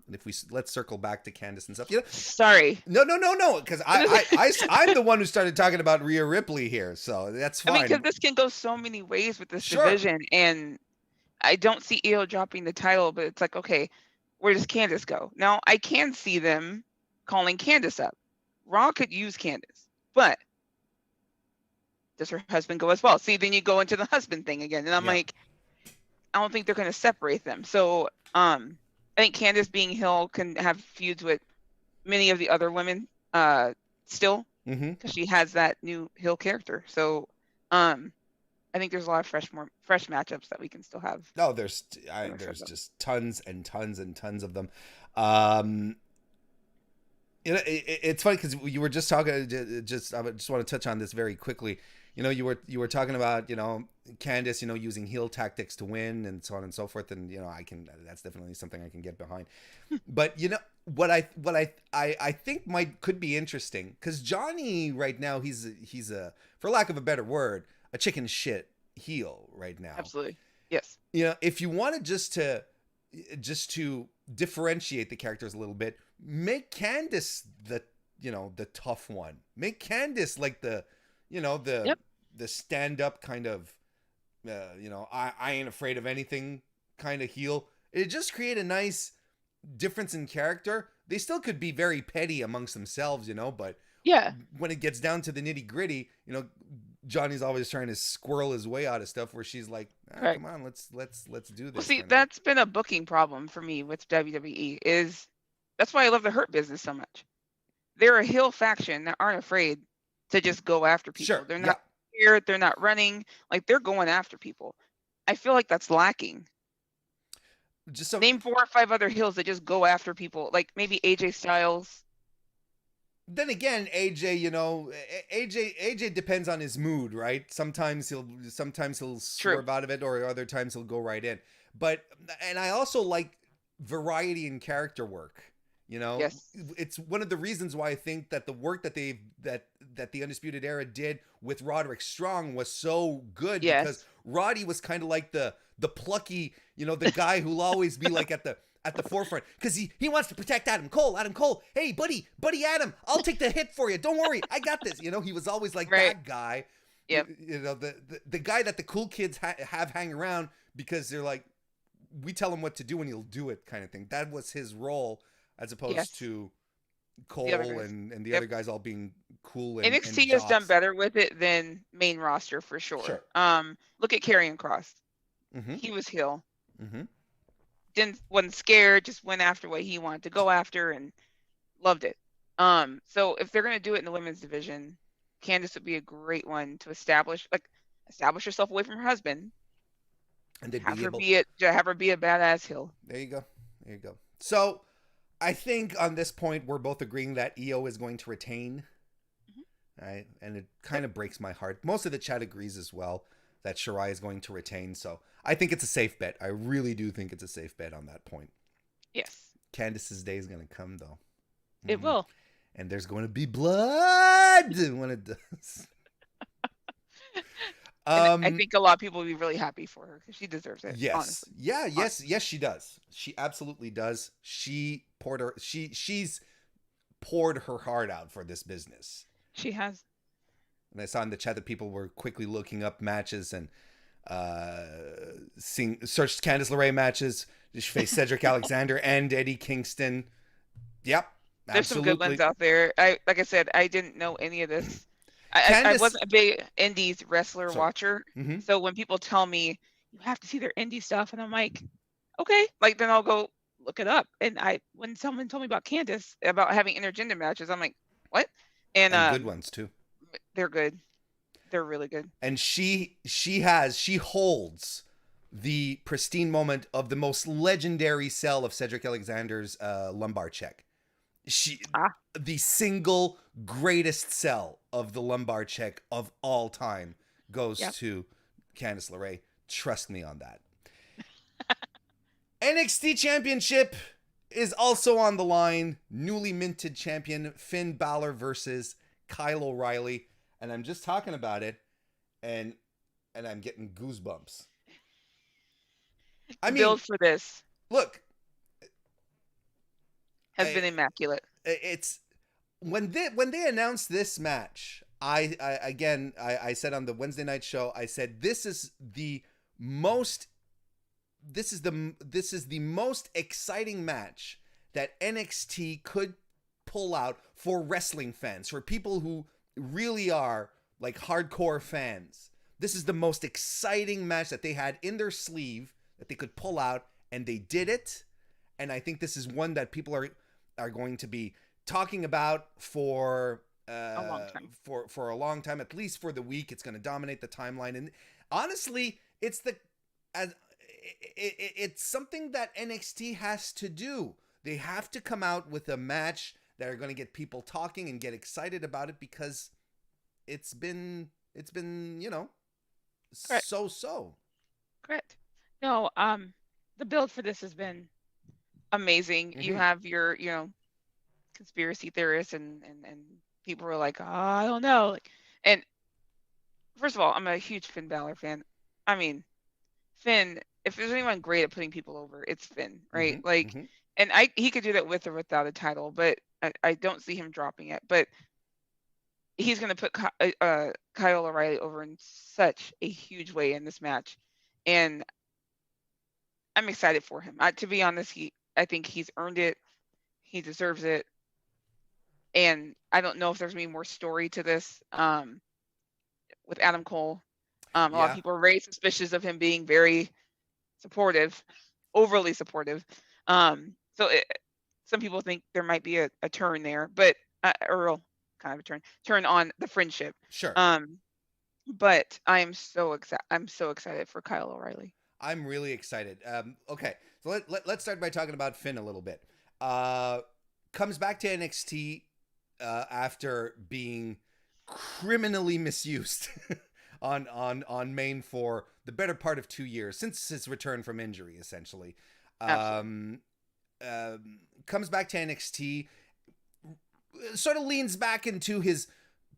And let's circle back to Candice and stuff. Sorry. No. Because I'm the one who started talking about Rhea Ripley here, so that's fine. I mean, because this can go so many ways with this division, and I don't see Io dropping the title, but it's like, okay, where does Candice go? Now, I can see them calling Candice up. Raw could use Candice, but does her husband go as well? See, then you go into the husband thing again, and I'm like, I don't think they're going to separate them. So I think Candice being heel can have feuds with many of the other women still, Mm-hmm. because she has that new heel character. So I think there's a lot of fresh matchups that we can still have. No, I'm excited there's about. just tons and tons and tons of them. Um, it's funny because you were just talking. I just want to touch on this very quickly. You were talking about Candice, using heel tactics to win and so on and so forth, and that's definitely something I can get behind. But what I think could be interesting, because Johnny right now he's a, for lack of a better word, a chicken shit heel right now. Absolutely, yes. If you wanted just to differentiate the characters a little bit, make Candice the tough one. Make Candice like the Yep. the stand up kind of I ain't afraid of anything kind of heel. It just create a nice difference in character. They still could be very petty amongst themselves, but Yeah. when it gets down to the nitty gritty, Johnny's always trying to squirrel his way out of stuff where she's like, Right. come on, let's do this. Well, see, kind of that's been a booking problem for me with WWE. That's why I love the Hurt Business so much. They're a heel faction that aren't afraid to just go after people. Sure, They're not scared. They're not running. Like, they're going after people. I feel like that's lacking. Just so, name 4 or 5 other heels that just go after people, like maybe AJ Styles. Then again, AJ, AJ depends on his mood, right? Sometimes he'll swerve out of it, or other times he'll go right in. And I also like variety in character work. Yes. It's one of the reasons why I think that the work that the Undisputed Era did with Roderick Strong was so good. Yes. Because Roddy was kind of like the plucky, the guy who'll always be like at the forefront, because he wants to protect Adam Cole. Hey, buddy Adam, I'll take the hit for you. Don't worry, I got this. He was always like that guy. Yep. The guy that the cool kids have hang around because they're like, we tell him what to do and he'll do it, kind of thing. That was his role, as opposed to Cole and the other guys all being cool. And NXT has done better with it than main roster for sure. Look at Karrion Kross. Mm-hmm. He was heel. Mm-hmm. Wasn't scared, just went after what he wanted to go after and loved it. So if they're gonna do it in the women's division, Candice would be a great one to establish herself away from her husband, and have her be a badass heel. There you go. So I think on this point we're both agreeing that Io is going to retain. Mm-hmm. Right, and it kind of breaks my heart. Most of the chat agrees as well that Shirai is going to retain. So I think it's a safe bet. I really do think it's a safe bet on that point. Yes. Candice's day is going to come, though. It will. And there's going to be blood when it does. I think a lot of people will be really happy for her because she deserves it. Yes. Honestly. Yeah. Yes. Yes, she does. She absolutely does. She's poured her heart out for this business. She has. And I saw in the chat that people were quickly looking up matches and searched Candice LeRae matches. She faced Cedric Alexander and Eddie Kingston. Yep. There's absolutely. some good ones out there. Like I said, I didn't know any of this. I wasn't a big indies wrestler watcher. Mm-hmm. So when people tell me you have to see their indie stuff, and I'm like, okay, like then I'll go look it up. And when someone told me about Candice, about having intergender matches, I'm like, what? And good ones too. They're good. They're really good. And she holds the pristine moment of the most legendary sell of Cedric Alexander's lumbar check. The single greatest sell of the lumbar check of all time goes to Candice LeRae. Trust me on that. NXT Championship is also on the line. Newly minted champion Finn Balor versus Kyle O'Reilly. And I'm just talking about it, and I'm getting goosebumps. I mean, build for this. Look, has been immaculate. It's when they announced this match. I said on the Wednesday night show, I said this is the most exciting match that NXT could pull out for wrestling fans, for people who really are like hardcore fans. This is the most exciting match that they had in their sleeve that they could pull out, and they did it. And I think this is one that people are going to be talking about for A long time. for a long time, at least for the week. It's going to dominate the timeline, and honestly, it's it's something that NXT has to do. They have to come out with a match that are going to get people talking and get excited about it, because it's been Correct. so. Correct. No, the build for this has been amazing. You Mm-hmm. have your, conspiracy theorists and people are like, oh, I don't know. Like, and first of all, I'm a huge Finn Balor fan. I mean, Finn, if there's anyone great at putting people over, it's Finn, right? Mm-hmm. Like, Mm-hmm. and he could do that with or without a title, but I don't see him dropping it. But he's going to put Kyle O'Reilly over in such a huge way in this match, and I'm excited for him. To be honest, I think he's earned it. He deserves it, and I don't know if there's any more story to this. With Adam Cole, a lot of Yeah. people are very suspicious of him being very supportive, overly supportive. So some people think there might be a turn there, but or kind of a turn on the friendship. Sure. But I'm so excited for Kyle O'Reilly. I'm really excited. Okay, so let's start by talking about Finn a little bit. Comes back to NXT after being criminally misused on main for the better part of 2 years, since his return from injury, essentially. Comes back to NXT, sort of leans back into his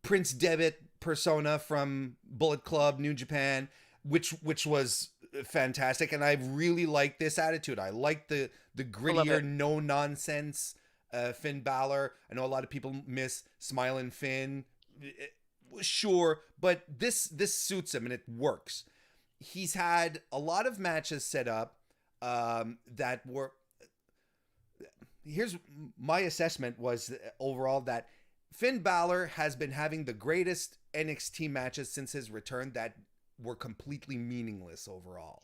Prince Devitt persona from Bullet Club, New Japan, which was fantastic, and I really like this attitude. I like the grittier, no nonsense Finn Balor. I know a lot of people miss Smiling Finn, sure, but this suits him and it works. He's had a lot of matches set up that were. Here's my assessment was overall that Finn Balor has been having the greatest NXT matches since his return that were completely meaningless overall.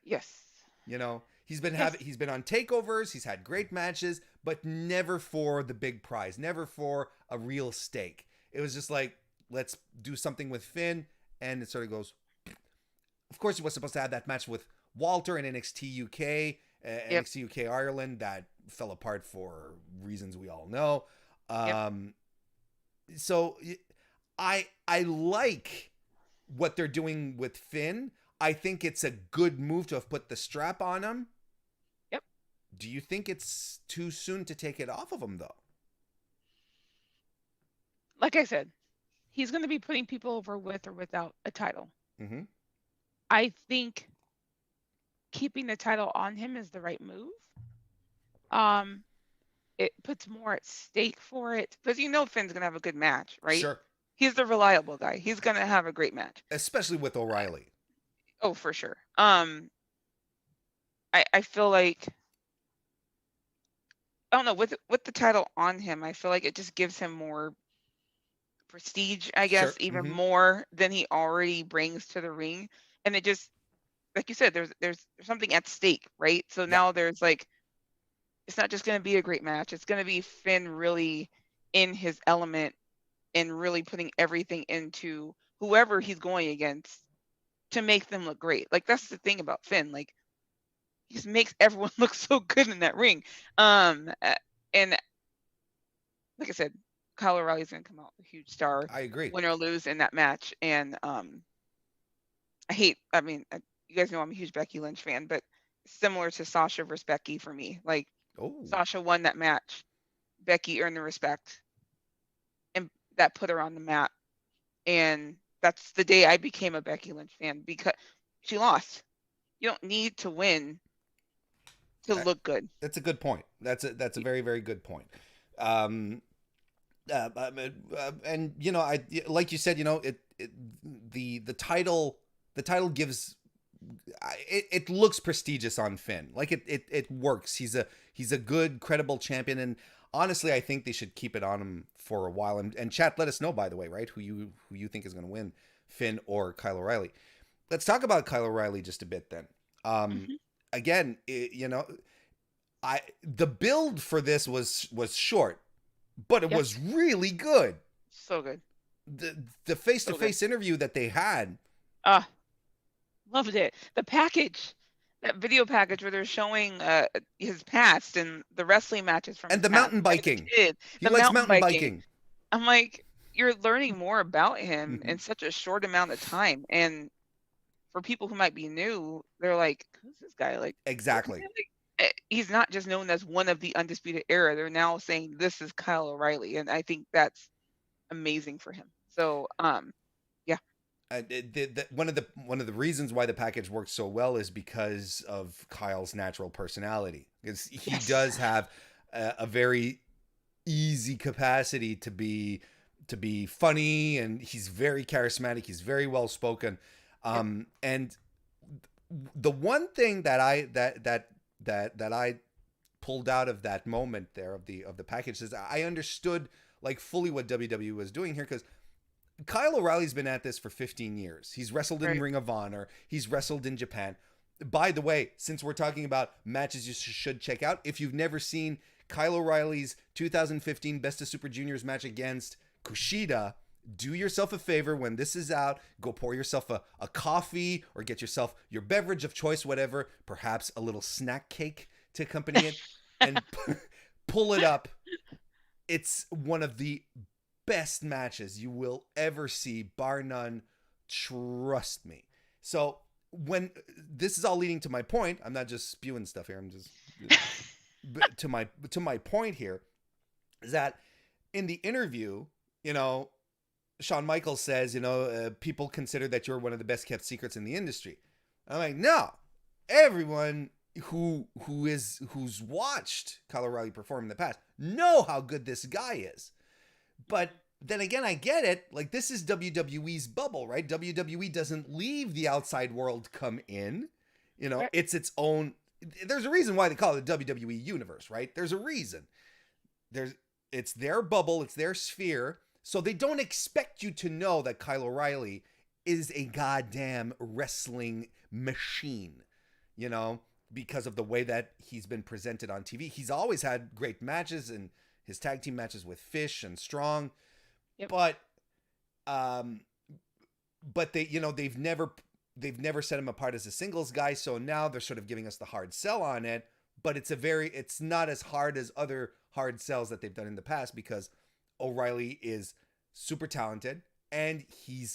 Yes. He's been on takeovers, he's had great matches, but never for the big prize, never for a real stake. It was just like, let's do something with Finn, and it sort of goes. Of course, he was supposed to have that match with Walter in NXT UK, NXT UK Ireland, that fell apart for reasons we all know. So I like what they're doing with Finn. I think it's a good move to have put the strap on him. Yep. Do you think it's too soon to take it off of him, though? Like I said, he's going to be putting people over with or without a title. Mm-hmm. I think keeping the title on him is the right move. It puts more at stake for it, because Finn's gonna have a good match, right? Sure. He's the reliable guy. He's gonna have a great match, especially with O'Reilly. Oh, for sure. I feel like, I don't know, with the title on him, I feel like it just gives him more prestige, I guess, Sure. even more than he already brings to the ring, and it just, like you said, there's something at stake, right? So now there's like, it's not just going to be a great match. It's going to be Finn really in his element and really putting everything into whoever he's going against to make them look great. Like, that's the thing about Finn. Like, he just makes everyone look so good in that ring. And like I said, Kyle O'Reilly's going to come out a huge star. I agree. Win or lose in that match. And you guys know I'm a huge Becky Lynch fan, but similar to Sasha versus Becky for me. Like, Sasha won that match. Becky earned the respect, and that put her on the map. And that's the day I became a Becky Lynch fan, because she lost. You don't need to win to look good. That's a good point. That's a very, very good point. And I like you said, the title gives. It looks prestigious on Finn. Like it works. He's a good, credible champion, and honestly, I think they should keep it on him for a while. And chat, let us know, by the way, right? Who you think is going to win, Finn or Kyle O'Reilly? Let's talk about Kyle O'Reilly just a bit then. Again, the build for this was short. but it Yep. was really good. So good. The face-to-face interview that they had. Loved it. The package, that video package where they're showing his past and the wrestling matches from And his the past. mountain When he was a biking. kid, He the likes mountain mountain biking. biking. I'm like, you're learning more about him in such a short amount of time. And for people who might be new, they're like, who's this guy? Like, Exactly. he's not just known as one of the Undisputed Era. They're now saying this is Kyle O'Reilly, and I think that's amazing for him. So, yeah. One of the reasons why the package works so well is because of Kyle's natural personality. Because he does have a very easy capacity to be funny, and he's very charismatic. He's very well spoken. And the one thing that I pulled out of that moment there of the package is I understood like fully what WWE was doing here, because Kyle O'Reilly's been at this for 15 years. He's wrestled in Ring of Honor. He's wrestled in Japan. By the way, since we're talking about matches you should check out, if you've never seen Kyle O'Reilly's 2015 Best of Super Juniors match against Kushida, do yourself a favor when this is out. Go pour yourself a coffee or get yourself your beverage of choice, whatever, perhaps a little snack cake to accompany it, and pull it up. It's one of the best matches you will ever see, bar none. Trust me. So when this is all leading to my point, I'm not just spewing stuff here. I'm just to my point here is that in the interview, Shawn Michaels says, people consider that you're one of the best kept secrets in the industry. I'm like, no, everyone who's watched Kyle O'Reilly perform in the past know how good this guy is. But then again, I get it. Like, this is WWE's bubble, right? WWE doesn't leave the outside world come in. It's its own. There's a reason why they call it the WWE universe, right? There's a reason. It's their bubble. It's their sphere. So they don't expect you to know that Kyle O'Reilly is a goddamn wrestling machine, because of the way that he's been presented on TV. He's always had great matches, and his tag team matches with Fish and Strong. Yep. But they, they've never set him apart as a singles guy. So now they're sort of giving us the hard sell on it, but it's not as hard as other hard sells that they've done in the past, because O'Reilly is super talented and he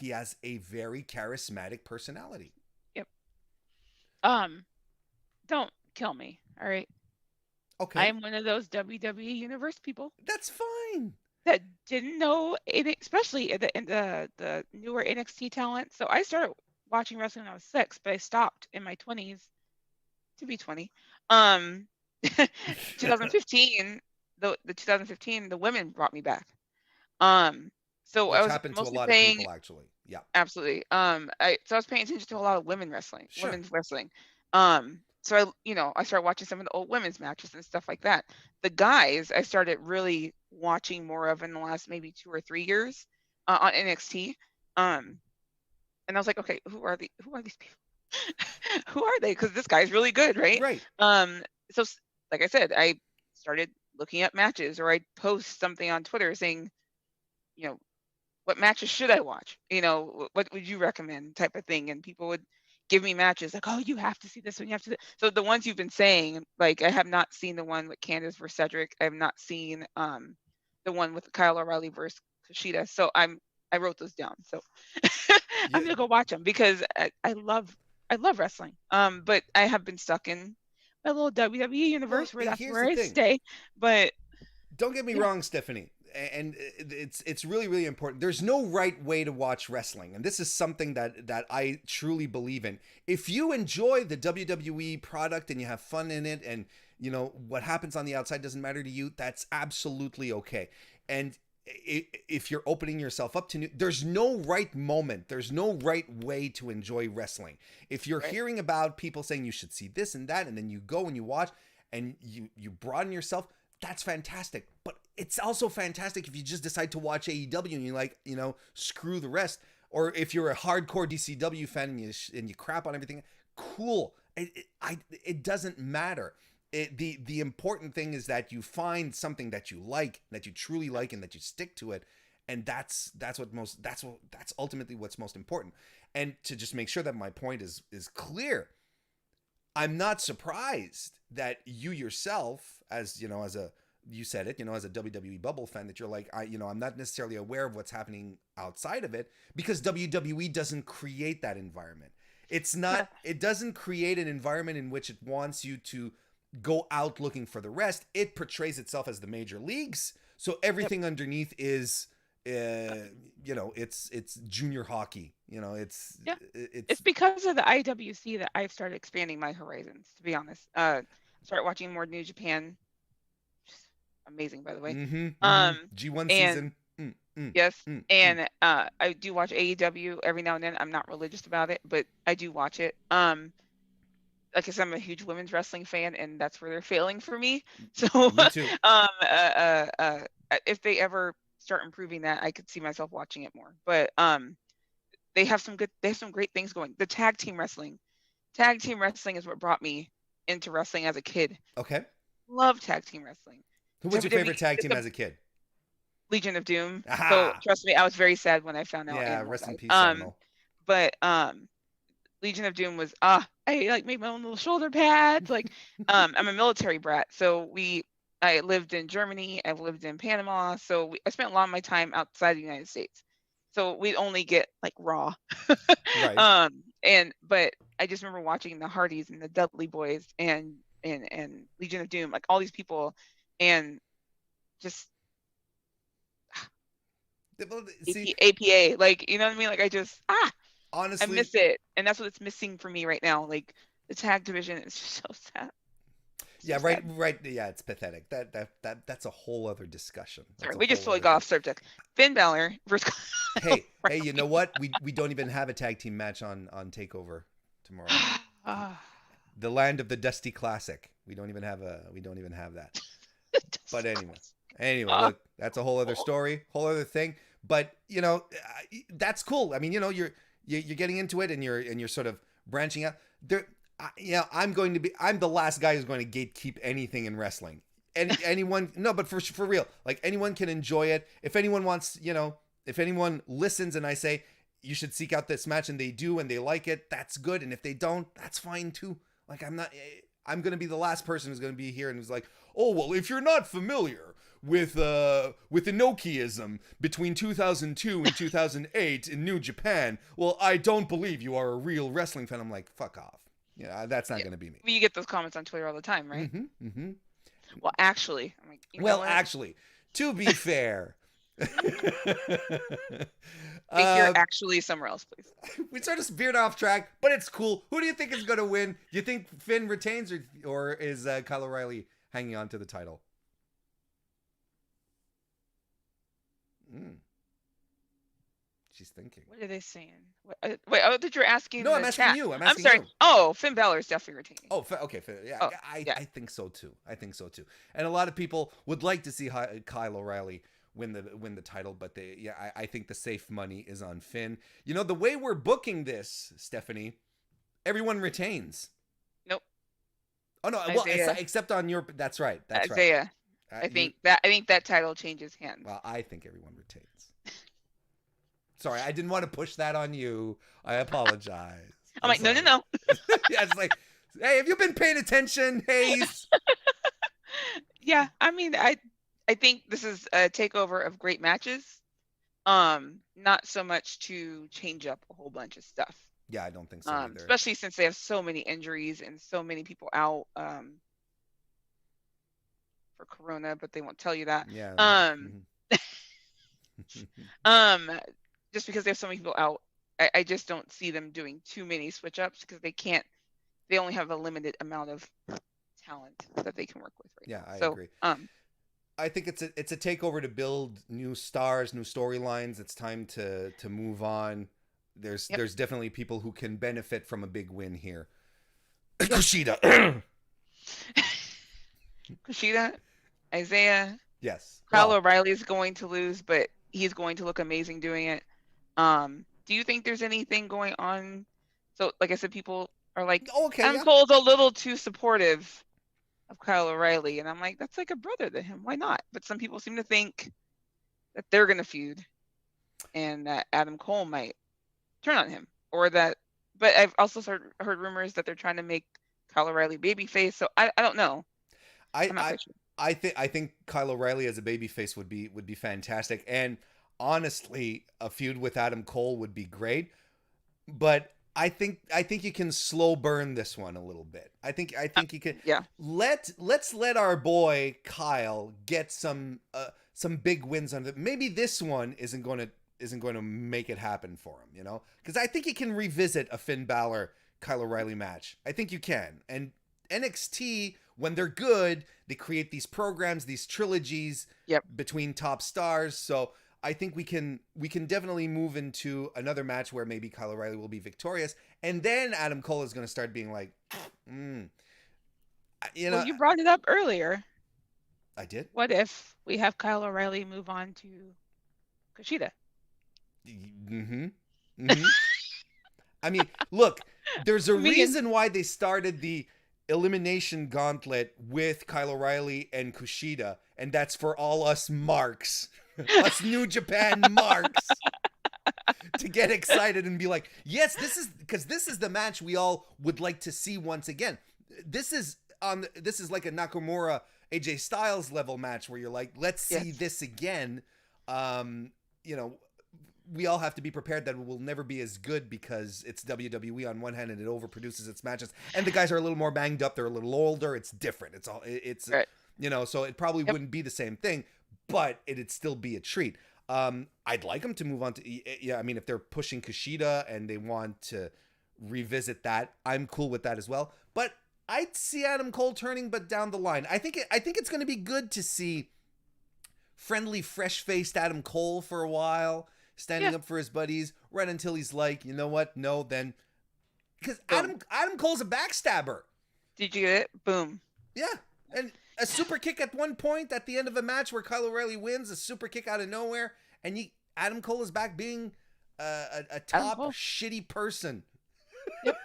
has a very charismatic personality. Yep. Don't kill me. All right. Okay. I am one of those WWE Universe people. That's fine. That didn't know it, especially in the newer NXT talent. So I started watching wrestling when I was 6, but I stopped in my 20s to be 20. 2015, the 2015, the women brought me back. So which I was happened to a mostly lot saying, of people, actually. Yeah, absolutely. So I was paying attention to a lot of women's wrestling. So I started watching some of the old women's matches and stuff like that. The guys I started really watching more of in the last maybe 2 or 3 years on NXT. And I was like, okay, who are these people? Who are they? Because this guy's really good, right? Right. So like I said, I started looking at matches, or I'd post something on Twitter saying, what matches should I watch? What would you recommend, type of thing. And people would give me matches like, oh, you have to see this one. You have to. So the ones you've been saying, like, I have not seen the one with Candice versus Cedric. I have not seen the one with Kyle O'Reilly versus Kushida. So I wrote those down. So I'm gonna go watch them, because I love wrestling. But I have been stuck in my little WWE universe, where that's where I stay. But don't get me wrong, Stephanie. And it's really, really important. There's no right way to watch wrestling. And this is something that I truly believe in. If you enjoy the WWE product and you have fun in it, and what happens on the outside doesn't matter to you, that's absolutely okay. And if you're opening yourself up to there's no right moment. There's no right way to enjoy wrestling. If you're hearing about people saying you should see this and that, and then you go and you watch and you broaden yourself, that's fantastic. But it's also fantastic if you just decide to watch AEW and you like, screw the rest. Or if you're a hardcore DCW fan and you crap on everything, cool. It doesn't matter. the important thing is that you find something that you like, that you truly like, and that you stick to it, and that's ultimately what's most important. And to just make sure that my point is clear, I'm not surprised that you yourself, as you know, you said it, as a WWE bubble fan, that you're like, I'm not necessarily aware of what's happening outside of it, because WWE doesn't create that environment. It's not, it doesn't create an environment in which it wants you to go out looking for the rest. It portrays itself as the major leagues. So everything underneath is, it's junior hockey. It's because of the IWC that I've started expanding my horizons, to be honest. Start watching more New Japan. Amazing, by the way. G1 season. Yes. And I do watch AEW every now and then. I'm not religious about it, but I do watch it. Like I said, I'm a huge women's wrestling fan, and that's where they're failing for me. So me too. If they ever start improving that, I could see myself watching it more. But they have some great things going. The tag team wrestling is what brought me into wrestling as a kid. Okay. Love tag team wrestling. Who was your favorite tag team as a kid? Legion of Doom. Aha! So trust me, I was very sad when I found out. Yeah, rest in peace. But Legion of Doom was I like made my own little shoulder pads. Like I'm a military brat, so I lived in Germany, I've lived in Panama, so I spent a lot of my time outside the United States. So we'd only get like Raw. Right. But I just remember watching the Hardys and the Dudley Boys and Legion of Doom, like all these people, and just see, APA, like, you know what I mean? Like I just honestly, I miss it, and that's what it's missing for me right now. Like the tag division is just so sad. Yeah, right. Yeah, it's pathetic. That's a whole other discussion. Sorry, we just totally got off subject. Finn Balor versus. Hey, you know what? We don't even have a tag team match on Takeover tomorrow. The land of the Dusty Classic. We don't even have that. But anyway, look, that's a whole other story, whole other thing. But that's cool. I mean, you're getting into it, and you're sort of branching out. I'm the last guy who's going to gatekeep anything in wrestling. Anyone, no, but for real, like anyone can enjoy it. If anyone wants, if anyone listens and I say you should seek out this match and they do and they like it, that's good. And if they don't, that's fine too. Like I'm going to be the last person who's going to be here and who's like, oh, well, if you're not familiar with Inokiism between 2002 and 2008 in New Japan, well, I don't believe you are a real wrestling fan. I'm like, fuck off. Yeah, that's not going to be me. You get those comments on Twitter all the time, right? Well, actually, I'm like, actually, to be fair, I think you're actually somewhere else, please. We sort of veered off track, but it's cool. Who do you think is going to win? Do you think Finn retains, or is Kyle O'Reilly hanging on to the title? She's thinking. What are they saying? Wait, I thought you were asking. No, I'm asking chat. you. I'm sorry. Oh, Finn Balor is definitely retaining. Oh, okay. Yeah, I think so too. And a lot of people would like to see Kyle O'Reilly win the title, but I think the safe money is on Finn. The way we're booking this, Stephanie, everyone retains. Nope. Oh no, Isaiah. Well, except on your. That's right. That's Isaiah. Right. I think that title changes hands. Well, I think everyone retains. Sorry, I didn't want to push that on you. I apologize. I'm like, no. Yeah, it's like, hey, have you been paying attention, Hayes? Yeah, I mean, I think this is a takeover of great matches. Not so much to change up a whole bunch of stuff. Yeah, I don't think so either. Especially since they have so many injuries and so many people out for Corona, but they won't tell you that. Yeah. Just because they have so many people out, I just don't see them doing too many switch ups because they only have a limited amount of talent that they can work with right now. I agree. I think it's a takeover to build new stars, new storylines. It's time to move on. There's definitely people who can benefit from a big win here. Kushida. Kushida, Isaiah. Yes. Kyle O'Reilly is going to lose, but he's going to look amazing doing it. Do you think there's anything going on? So, like I said, people are like, I'm told a little too supportive of Kyle O'Reilly, and I'm like, that's like a brother to him. Why not? But some people seem to think that they're gonna feud, and that Adam Cole might turn on him, or that. But I've also heard rumors that they're trying to make Kyle O'Reilly babyface. So I don't know. I'm not I quite sure. I think Kyle O'Reilly as a babyface would be fantastic, and honestly, a feud with Adam Cole would be great. But I think you can slow burn this one a little bit. I think you can. Yeah. Let's let our boy Kyle get some big wins on it. Maybe this one isn't going to make it happen for him, you know? Because I think you can revisit a Finn Balor Kyle O'Reilly match. I think you can. And NXT, when they're good, they create these programs, these trilogies between top stars. So I think we can definitely move into another match where maybe Kyle O'Reilly will be victorious, and then Adam Cole is going to start being like, you know. Well, you brought it up earlier. I did. What if we have Kyle O'Reilly move on to Kushida? I mean, look, there's a reason why they started the Elimination Gauntlet with Kyle O'Reilly and Kushida, and that's for all us marks. Us New Japan marks to get excited and be like, yes, this is the match we all would like to see once again. This is like a Nakamura AJ Styles level match where you're like, let's see this again. You know, we all have to be prepared that it will never be as good because it's WWE on one hand and it overproduces its matches, and the guys are a little more banged up, they're a little older, it's different. It's right. You know, so it probably wouldn't be the same thing, but it'd still be a treat. I'd like them to move on to, I mean, if they're pushing Kushida and they want to revisit that, I'm cool with that as well. But I'd see Adam Cole turning, but down the line. I think it's going to be good to see friendly, fresh-faced Adam Cole for a while, standing up for his buddies, right until he's like, you know what? No, then, because Adam Cole's a backstabber. Did you get it? Boom. Yeah, and a super kick at one point at the end of a match where Kyle O'Reilly wins, a super kick out of nowhere, and Adam Cole is back being a top shitty person. Yep.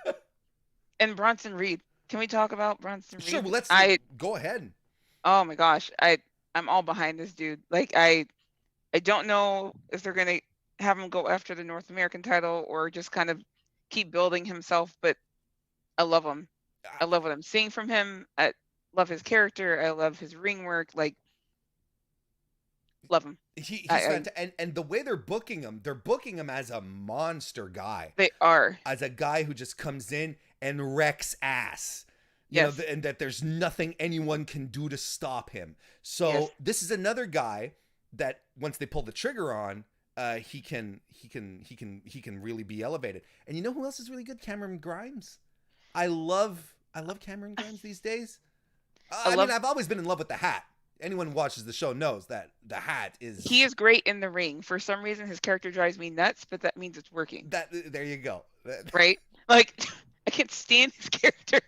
And Bronson Reed. Can we talk about Bronson Reed? Sure, well, go ahead. Oh my gosh, I'm all behind this dude. Like I don't know if they're gonna have him go after the North American title or just kind of keep building himself, but I love him. I love what I'm seeing from him. I love his character. I love his ring work. Like, love him. He's fantastic. And the way they're booking him as a monster guy. They are. As a guy who just comes in and wrecks ass. You know, and that there's nothing anyone can do to stop him. So this is another guy that once they pull the trigger on, he can really be elevated. And you know who else is really good? Cameron Grimes. I love Cameron Grimes these days. I mean, I've always been in love with the hat. Anyone who watches the show knows that the hat is... He is great in the ring. For some reason, his character drives me nuts, but that means it's working. There you go. Right? Like, I can't stand his character.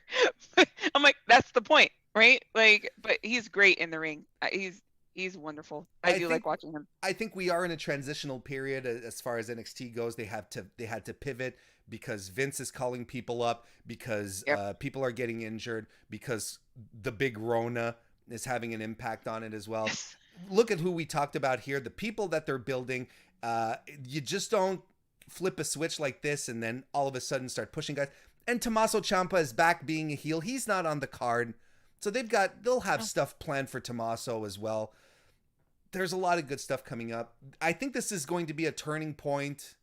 I'm like, that's the point, right? Like, but he's great in the ring. He's wonderful. I do like watching him. I think we are in a transitional period as far as NXT goes. They had to pivot because Vince is calling people up, because people are getting injured, because the big Rona is having an impact on it as well. Yes. Look at who we talked about here. The people that they're building. You just don't flip a switch like this and then all of a sudden start pushing guys. And Tommaso Ciampa is back being a heel. He's not on the card. So they'll have stuff planned for Tommaso as well. There's a lot of good stuff coming up. I think this is going to be a turning point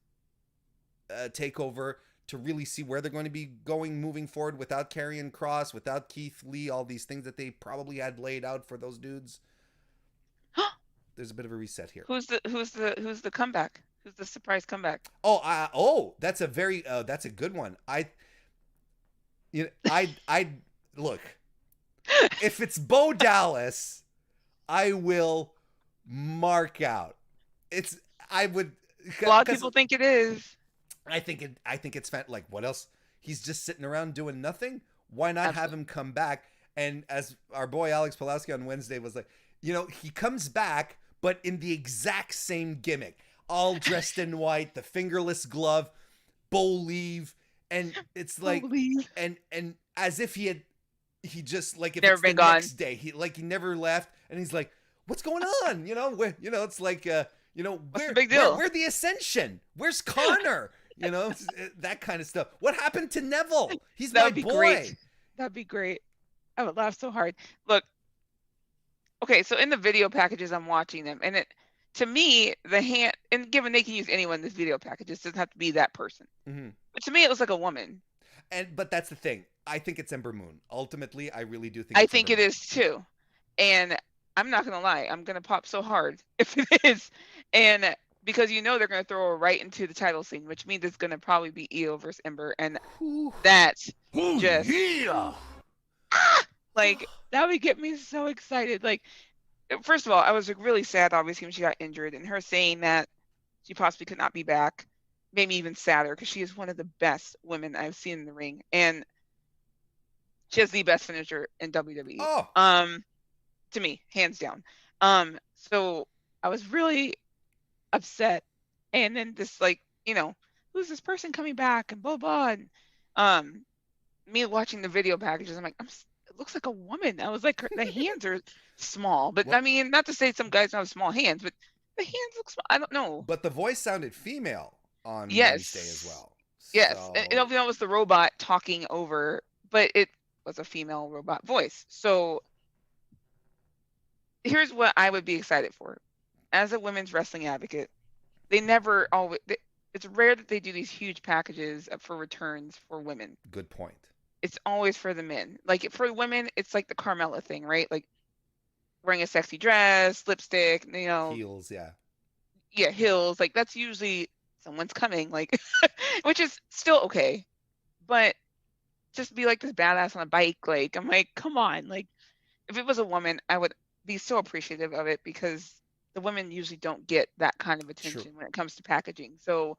takeover to really see where they're going to be going moving forward without Karrion Kross, without Keith Lee, all these things that they probably had laid out for those dudes. There's a bit of a reset here. Who's the comeback? Who's the surprise comeback? That's a good one. I look. If it's Bo Dallas, I will mark out. A lot of people think it is. I think it's like, what else? He's just sitting around doing nothing. Why not have him come back? And as our boy Alex Pulaski on Wednesday was like, he comes back, but in the exact same gimmick, all dressed in white, the fingerless glove, bow leave, and it's like, and as if he had he just like if Never it's the been gone. next day, he never left, and he's like, "What's going on?" It's like What's the big deal? where the Ascension? Where's Connor? That kind of stuff. What happened to Neville? He's That my would be boy. great. That'd be great. I would laugh so hard. Look, okay, so in the video packages, I'm watching them, and to me, and given they can use anyone in this video packages, doesn't have to be that person. Mm-hmm. But to me, it was like a woman. But that's the thing. I think it's Ember Moon. Ultimately, I really do think. I think it is too, and I'm not gonna lie, I'm gonna pop so hard if it is, and because they're gonna throw her right into the title scene, which means it's gonna probably be Io versus Ember, and that's just like that would get me so excited. Like, first of all, I was really sad, obviously, when she got injured, and her saying that she possibly could not be back made me even sadder because she is one of the best women I've seen in the ring, and she has the best finisher in WWE. Oh. To me, hands down. So I was really upset, and then this who's this person coming back and blah blah, and me watching the video packages, I'm like, it looks like a woman. I was like, the hands are small, but I mean, not to say some guys don't have small hands, but the hands look small. I don't know. But the voice sounded female on Wednesday as well. Yes, so... and it was the robot talking over, but it was a female robot voice. So here's what I would be excited for. As a women's wrestling advocate, it's rare that they do these huge packages for returns for women. Good point. It's always for the men. Like for women, it's like the Carmella thing, right? Like wearing a sexy dress, lipstick, heels, yeah. Yeah, heels. Like that's usually someone's coming, like, which is still okay. But just be like this badass on a bike, like I'm like, come on. Like if it was a woman, I would be so appreciative of it because the women usually don't get that kind of attention when it comes to packaging. So,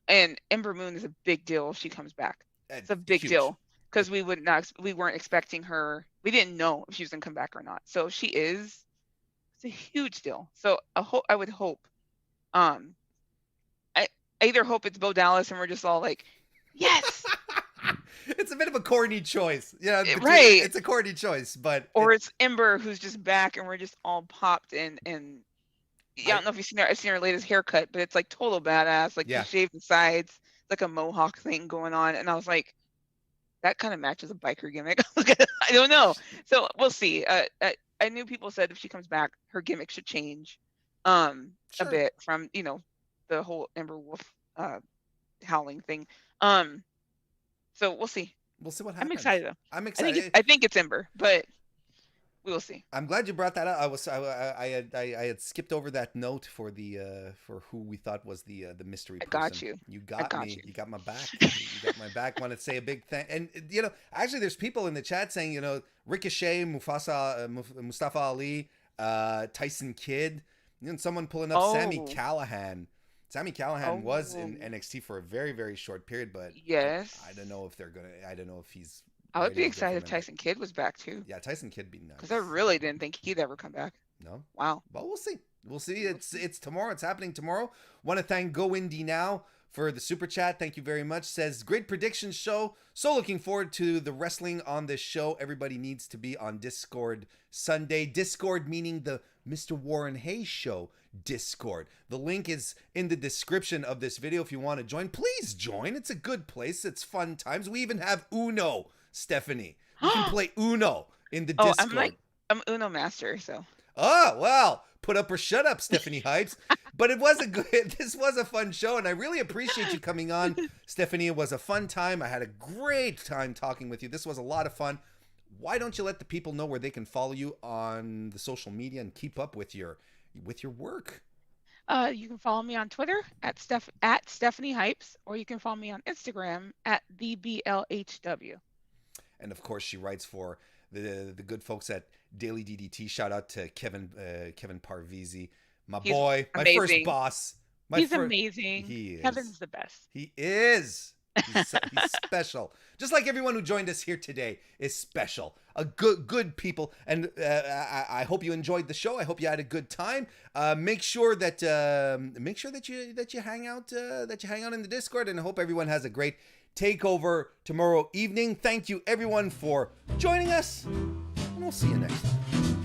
and Ember Moon is a big deal if she comes back. It's a big deal because we weren't expecting her. We didn't know if she was gonna come back or not. So she is. It's a huge deal. So I would hope. I either hope it's Bo Dallas and we're just all like, yes. It's a bit of a corny choice. Yeah, right. It's a corny choice, but it's Ember who's just back and we're just all popped and I don't know if you've seen her latest haircut, but it's like total badass. Like she shaved the sides, like a mohawk thing going on, and I was like, that kind of matches a biker gimmick. I don't know. So we'll see. I knew people said if she comes back, her gimmick should change a bit from the whole Ember Wolf howling thing. So we'll see. We'll see what happens. I'm excited though. I'm excited. I think it's Ember, but we will see. I'm glad you brought that up. I had skipped over that note for who we thought was the mystery person. I got you. You got me. You got my back. You got my back. Want to say a big thank. And actually, there's people in the chat saying Ricochet, Mustafa Ali, Tyson Kidd, and someone pulling up Sami Callihan. Sami Callihan was in NXT for a very, very short period, but yes, I don't know if they're gonna. I don't know if he's. I would be excited if Tyson Kidd was back too. Yeah, Tyson Kidd be nice. Because I really didn't think he'd ever come back. No. Wow. But we'll see. We'll see. It's tomorrow. It's happening tomorrow. Want to thank Go Indie Now for the super chat. Thank you very much. Says great predictions show. So looking forward to the wrestling on this show. Everybody needs to be on Discord Sunday. Discord meaning the MrWarrenHayes show Discord. The link is in the description of this video. If you want to join, please join. It's a good place. It's fun times. We even have Uno, Stephanie. You can play Uno in the Discord. I'm Uno master, so. Oh, well, put up or shut up, Stephanie Hypes. But this was a fun show, and I really appreciate you coming on, Stephanie. It was a fun time. I had a great time talking with you. This was a lot of fun. Why don't you let the people know where they can follow you on the social media and keep up with your work? You can follow me on Twitter at Stephanie Hypes, or you can follow me on Instagram at TheBLHW. And of course, she writes for the good folks at Daily DDT. Shout out to Kevin Parvizi, boy, my first boss. He's amazing. He is. Kevin's the best. He is. He's special. Just like everyone who joined us here today is special. A good people. And I hope you enjoyed the show. I hope you had a good time. Make sure that you hang out in the Discord, and I hope everyone has a great takeover tomorrow evening. Thank you everyone for joining us, and we'll see you next time.